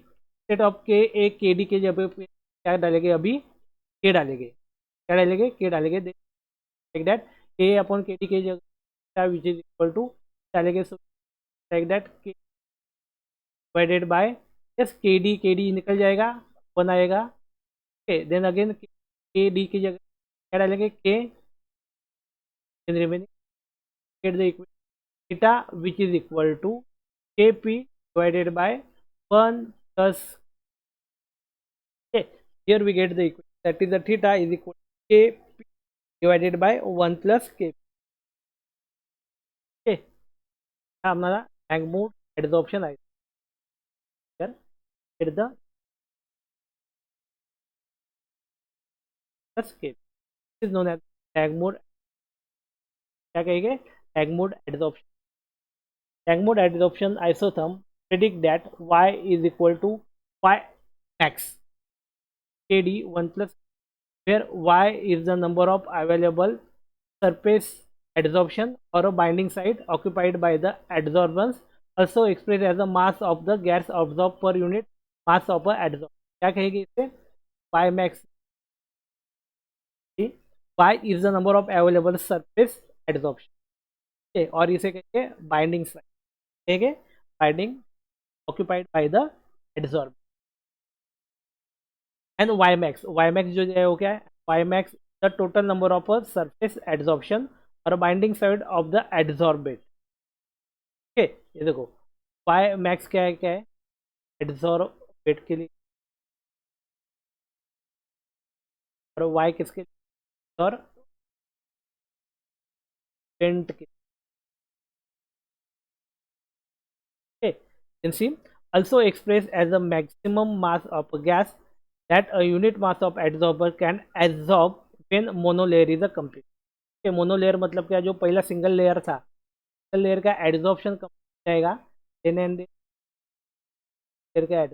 Set of के ए के डी के जगह पे क्या डालेंगे, अभी के डालेंगे. क्या डालेंगे, के डालेंगे, लाइक दैट के अपॉन के डी के जगह विच इज इक्वल टू डालेंगे, सो लाइक दैट के डिवाइडेड बाय यस के डी निकल जाएगा, वन आएगा. ओके, देन अगेन के डी की जगह क्या डालेंगे, के remaining get the equation theta which is equal to kp divided by 1 plus. Okay, here we get the equation, that is the theta is equal to kp divided by 1 plus kp. Okay, हमारा Ycmou adsorption है, here get the plus kp is known as Ycmou. क्या कहेंगे, Ycmou adsorption. Ycmou adsorption isotherm predict that y is equal to y max kd 1 plus, where y is the number of available surface adsorption or a binding site occupied by the adsorbents also expressed as the mass of the gas absorbed per unit mass of a adsorb. क्या कहेगी इसे? Y max. Y is the number of available surface adsorption. Okay, और इसे कहेंगे binding side, कहेंगे binding occupied by the adsorb. And Y max, Y max जो है वो क्या है? Y max the total number of a surface adsorption और binding side of the adsorbate. Okay, ये देखो y मैक्स क्या है एडसॉर्बेट के लिए, और y किसके लिए? और वेंट के लिए. Can see also expressed as a maximum mass of a gas that a unit mass of adsorber can absorb when monolayer is a complete. okay, monolayer मतलब क्या? जो पहला सिंगल लेयर था, सिंगल लेयर का adsorption कम हो जाएगा then and layer का.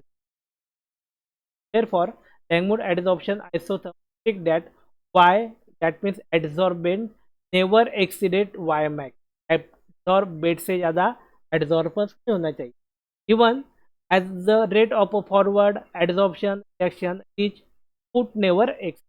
Therefore, Langmuir adsorption isothermal that Y, that means adsorbent, never exceeded Y max. Adsorbate से ज़्यादा adsorbance नहीं होना चाहिए. Even as the rate of a forward adsorption reaction is put never exceed,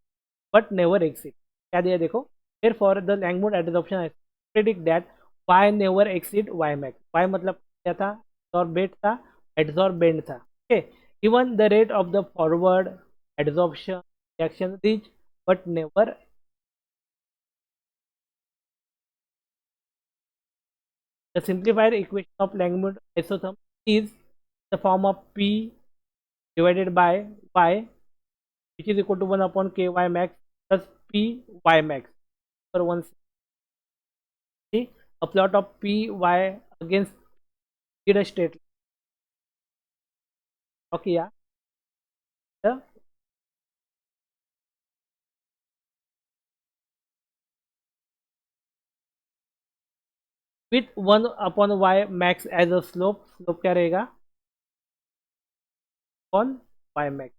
but never exceed. क्या दिया देखो? Therefore, the Langmuir adsorption I predict that Y never exceed Y max. Y मतलब क्या था? Adsorbate था, adsorbent था. Okay. Even the rate of the forward adsorption reaction reach but never. The simplified equation of Langmuir isotherm is the form of P divided by Y, which is equal to 1 upon Ky max plus Py max. For one, see a plot of Py against a straight line. Okay, yeah. The with 1 upon Y max as a slope, slope क्या रहेगा? On Y max.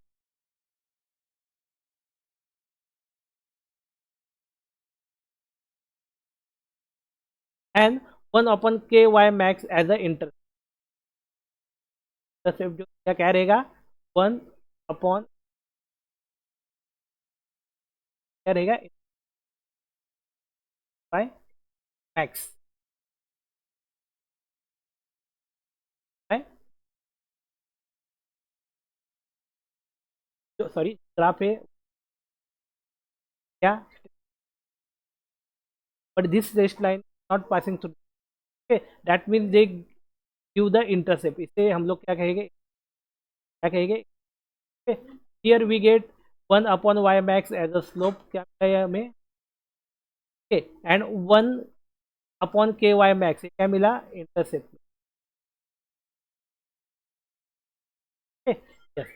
And 1 upon Ky max as a intercept. Intercept जो क्या रहेगा? 1 upon क्या रहेगा? By max. जो sorry graph है क्या? But this rest line not passing through. Okay, that means they give the intercept. इसे हम लोग क्या कहेंगे? क्या कहेंगे? Here we get 1 upon Y max as a slope. क्या मिला है हमें? Okay, and 1 upon K Y max क्या मिला? Intercept. Okay, yes.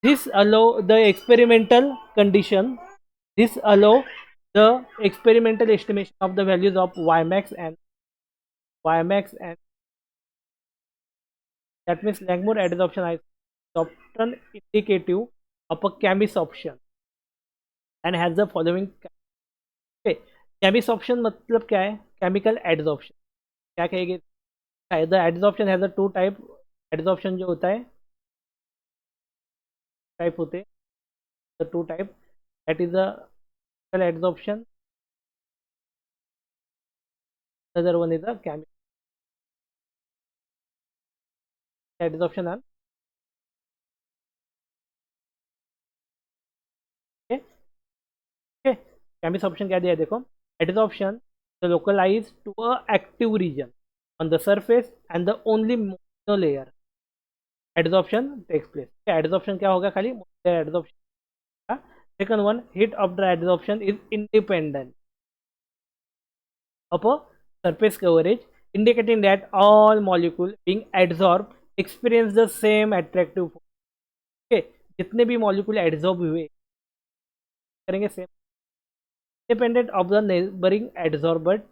This allow the experimental condition. This allow the experimental estimation of the values of Ymax and that means Langmuir adsorption is often indicative of a Camis option and has the following. Okay, Camis option मतलब क्या है? Chemical adsorption. क्या कहेंगे? The adsorption has a two type. Adsorption जो होता है type होते हैं, the two type, that is the adsorption. The other one is the chemical adsorption. And okay, okay, Camis option क्या दिया है देखो? Adsorption the localized to a active region on the surface and the only monolayer adsorption takes place. Adsorption क्या होगा? खाली monolayer adsorption. Second one, heat of the adsorption is independent of a surface coverage, indicating that all molecules being adsorbed experience the same attractive force. Okay, जितने भी molecule adsorb हुए करेंगे same, independent of the neighboring adsorbent.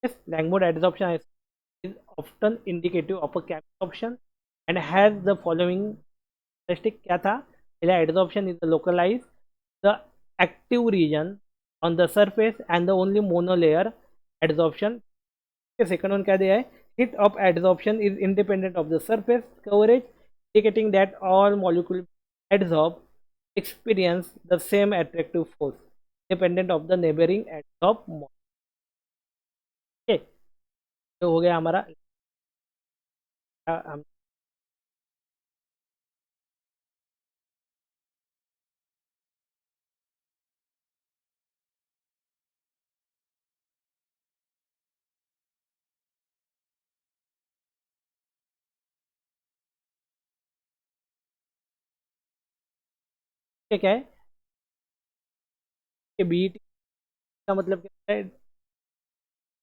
Yes, Langmuir adsorption is often indicative of a Camis option and has the following characteristic. क्या था? पहला adsorption is the localized, the active region on the surface and the only monolayer adsorption. The second one क्या दिया है? Heat of adsorption is independent of the surface coverage, indicating that all molecules adsorb experience the same attractive force independent of the neighboring adsorb molecule. Okay, तो हो गया हमारा हम क्या है कि बीईटी का मतलब क्या है?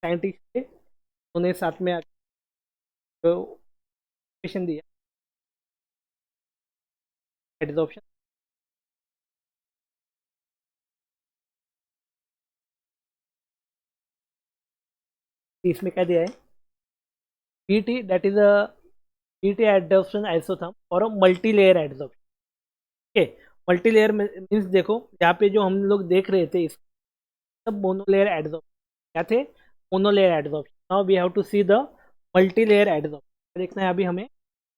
साइंटिस्ट थे, उन्हें साथ में क्वेश्चन दिया एडजॉर्प्शन, इसमें क्या दिया है? BET that is a BET adsorption isotherm और multi layer adsorption. Okay, multi layer means देखो यहाँ पे जो हम लोग देख रहे थे इस सब मोनोलेयर एडजॉर्प्शन क्या थे? Monolayer adsorption. Now we have to see the multi layer adsorption. देखना है अभी हमें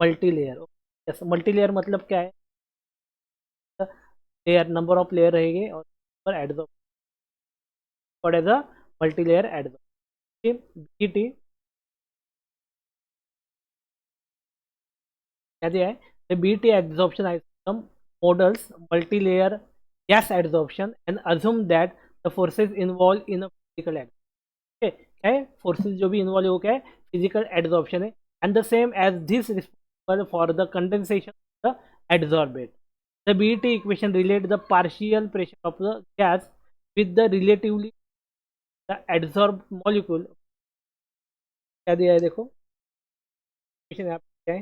multi layer. Yes, multi layer मतलब क्या है? लेयर नंबर ऑफ लेयर रहेंगे और adsorption as a multi layer adsorption. BET क्या दिया है? The BT adsorption isotope models multi-layer gas adsorption and assume that the forces involved in a physical act. Okay, क्या है? Forces जो भी involve है वो क्या है? Physical adsorption है, and the same as this responsible for the condensation of the adsorbate. The BET equation relate the partial pressure of the gas with the relatively the adsorbed molecule. क्या दिया है देखो, equation यहाँ पे क्या है?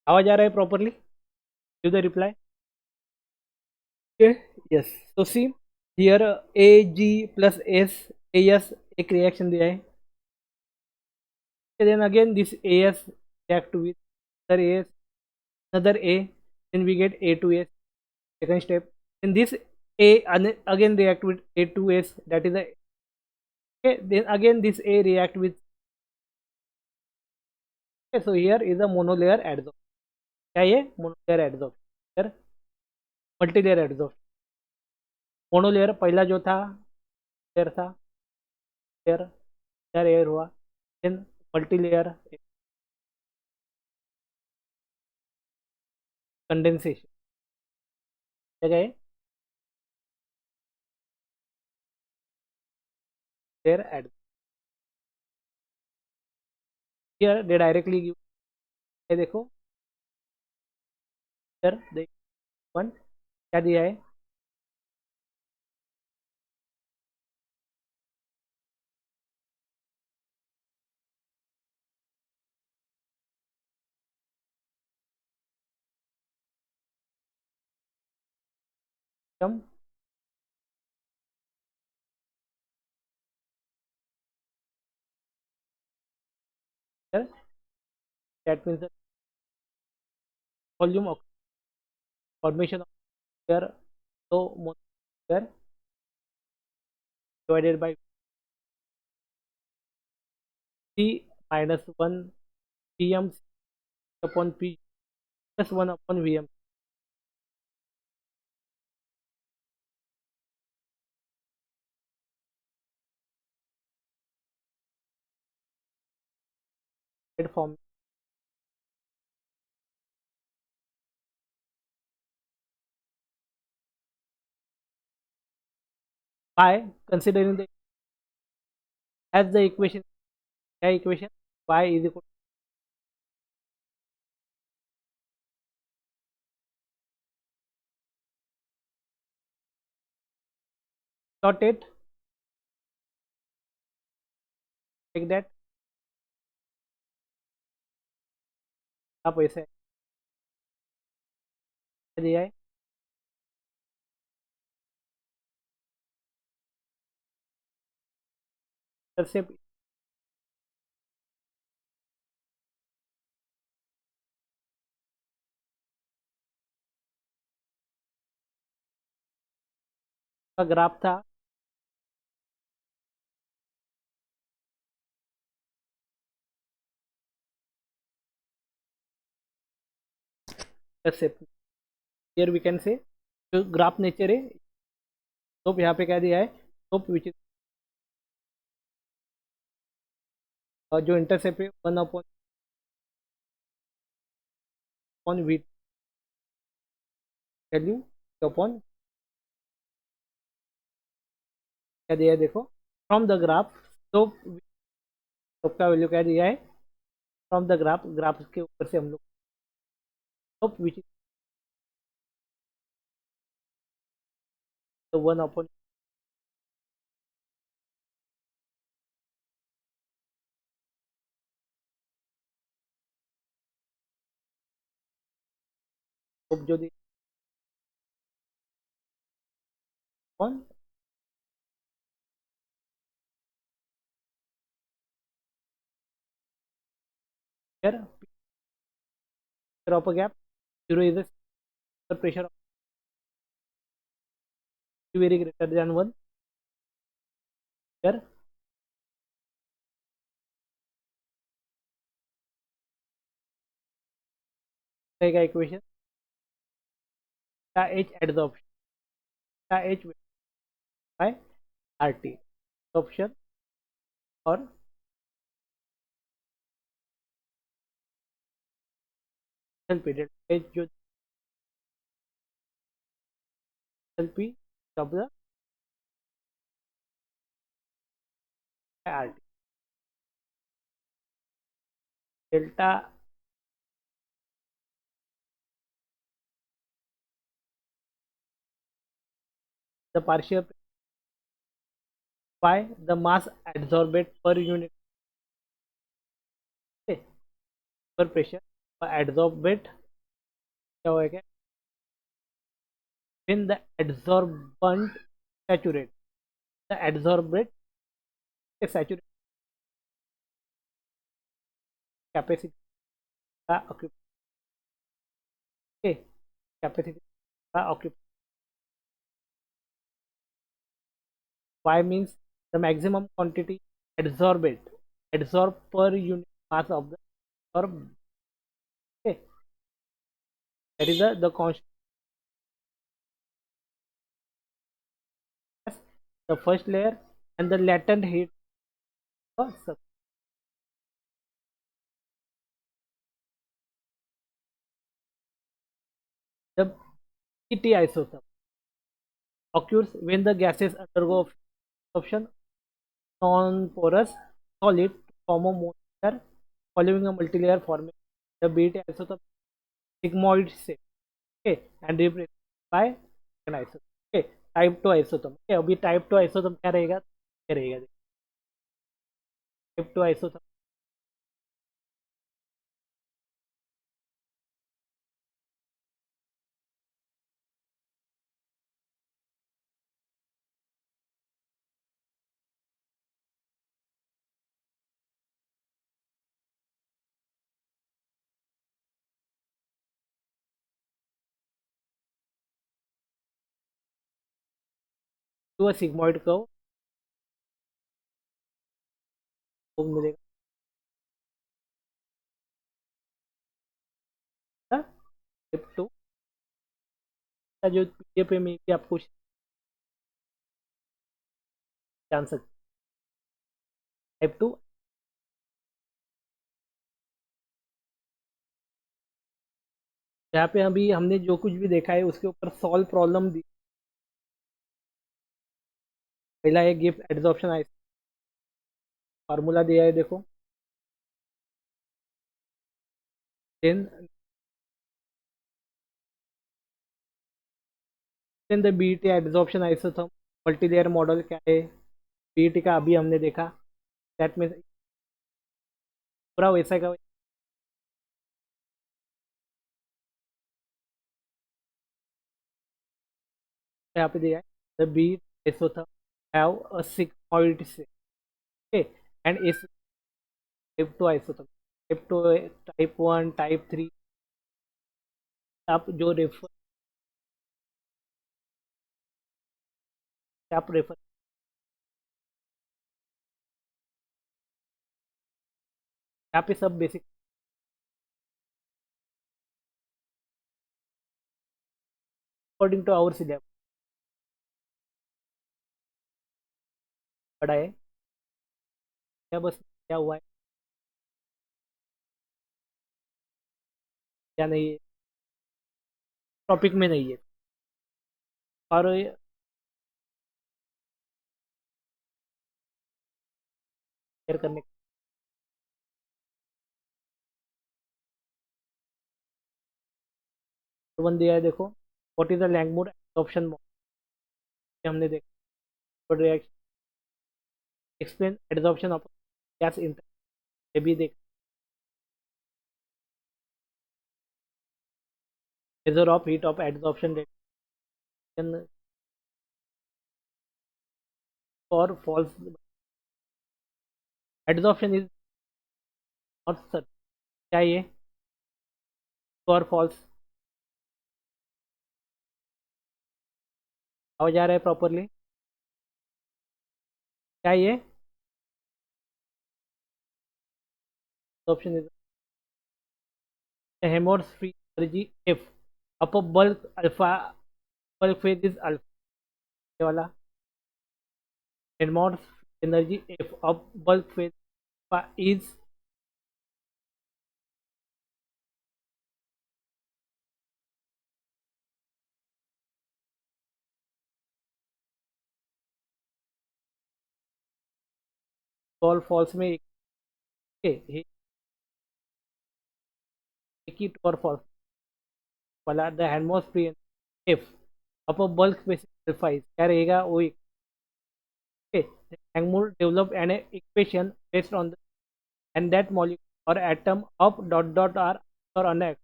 आवाज आ रहा है properly? Give the reply. Okay, yes. So see here Ag plus S, As एक reaction दिया है. Okay, then again this As react with another As, another A, then we get A to S. Second step. Then this A again react with A to S. That is a okay. Then again this A react with. Okay, so here is a monolayer adsorption. क्या ये monolayer adsorption? फिर multilayer adsorption. Monolayer पहला जो था layer था, layer layer air हुआ, then multilayer condensation जगह layer add. Here they directly give, ये देखो इधर देख वन क्या दिया है? कम that means volume of formation of layer, तो layer divided by C minus one P M upon P plus one upon V M. Form by considering the as the equation, क्या equation? Y is equal dot eight like that. आप ऐसे दिया है सबसे का graph था here we can से जो ग्राफ नेचर है तो यहाँ पे क्या दिया है तो विच इज जो इंटरसेप्ट है 1 अपॉन वी वैल्यू अपॉन क्या दिया है देखो फ्रॉम द ग्राफ तो का वैल्यू क्या दिया है फ्रॉम द ग्राफ ग्राफ के ऊपर से हम लोग तो विच इज 1 अपॉन जो upon here pressure of a gap 0 is the pressure of very greater than 1 here रहेगा equation H adsorption H by RT absorption और पीरियड H जो P of the RT delta the partial by the mass adsorbed per unit okay, per pressure adsorbed क्या होगा when the adsorbent saturate the adsorbent saturate capacity का okay, capacity का occupy y means the maximum quantity adsorbed adsorbed per unit mass of the orb okay that is the constant the first layer and the latent heat of the ET isotope occurs when the gases undergo absorption non-porous solid to form a monomer following a multilayer formation. The BT isotope sigmoid shape okay and replaced by an isotope okay type 2 isotope okay अभी type 2 isotope क्या रहेगा क्या रहेगा type 2 isotope to a sigmoid curve वो मिलेगा type 2 का जो PDF में भी आप कुछ जान सकते टाइप 2 यहाँ पे अभी हमने जो कुछ भी देखा है उसके ऊपर सॉल्व प्रॉब्लम दी पहला है गिफ्ट एड्सॉर्प्शन आइस फार्मूला दिया है देखो then the BET adsorption isotherm multilayer model क्या है बीईटी का अभी हमने देखा दैट में पूरा वैसा का यहाँ पे दिया है the BET isotherm have a sigmoid से ओके एंड इस type 2 isotherm type 2 type 1 type 3 आप जो रेफर आप रेफर, यहाँ पे सब basic according to our syllabus पढ़ा है, क्या बस क्या हुआ है क्या नहीं है, टॉपिक में नहीं है। और शेयर करने का वन दिया है, देखो what is the Langmuir absorption model, हमने देखा reaction, explain absorption of gas in, ये भी देख, measure of heat of absorption rate for false absorption is not sir, क्या ये फॉर फॉल्स आवाज आ रहा है प्रॉपरली, क्या ये option is Helmholtz free energy F of bulk alpha, bulk phase is alpha वाला, Helmholtz energy F of bulk phase alpha is fall false में एक ही टॉर फॉल्स वाला the Helmholtz free F of bulk phase alpha is क्या रहेगा वो एक, okay. Ycmou developed an equation based on the, and that molecule or atom of dot dot are or unact.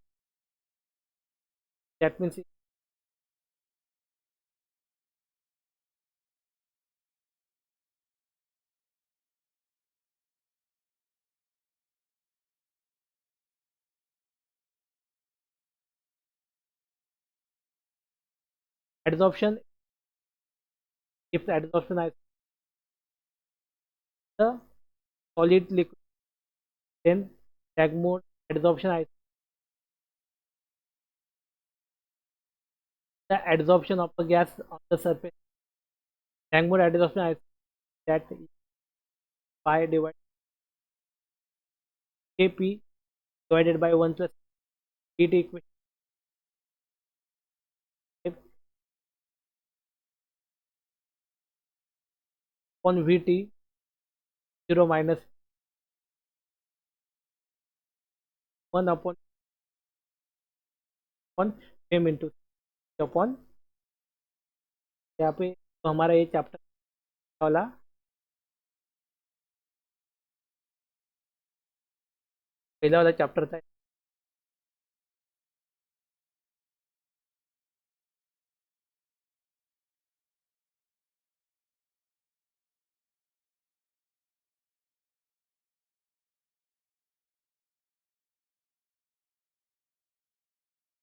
That means adsorption. If the adsorption is the solid liquid, then Ycmou adsorption is the adsorption of the gas on the surface. Ycmou adsorption is that pi divided Kp divided by 1 plus heat equation upon Vt 0 minus 1 upon m into upon, यहाँ पे तो हमारा ये chapter वाला पहला वाला chapter था,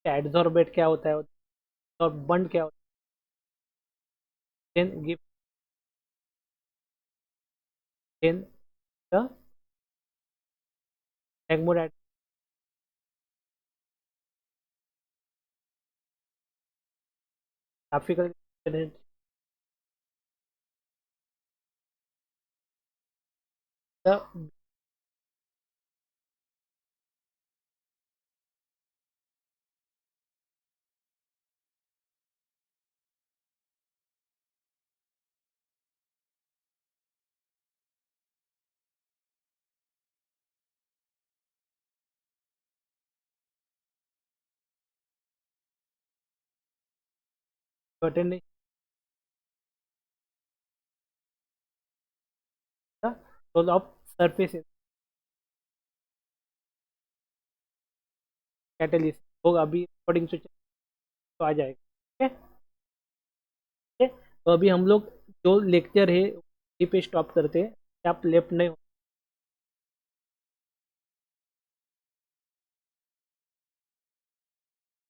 एडसॉर्बेट क्या होता है और बंड क्या होता है, then give, then the Ycmou graphical the certain the role of surface catalyst होगा अभी अकॉर्डिंग टू तो आ जाएगा, ठीक है। तो अभी हम लोग जो लेक्चर है वहीं पे स्टॉप करते हैं, आप लेफ्ट नहीं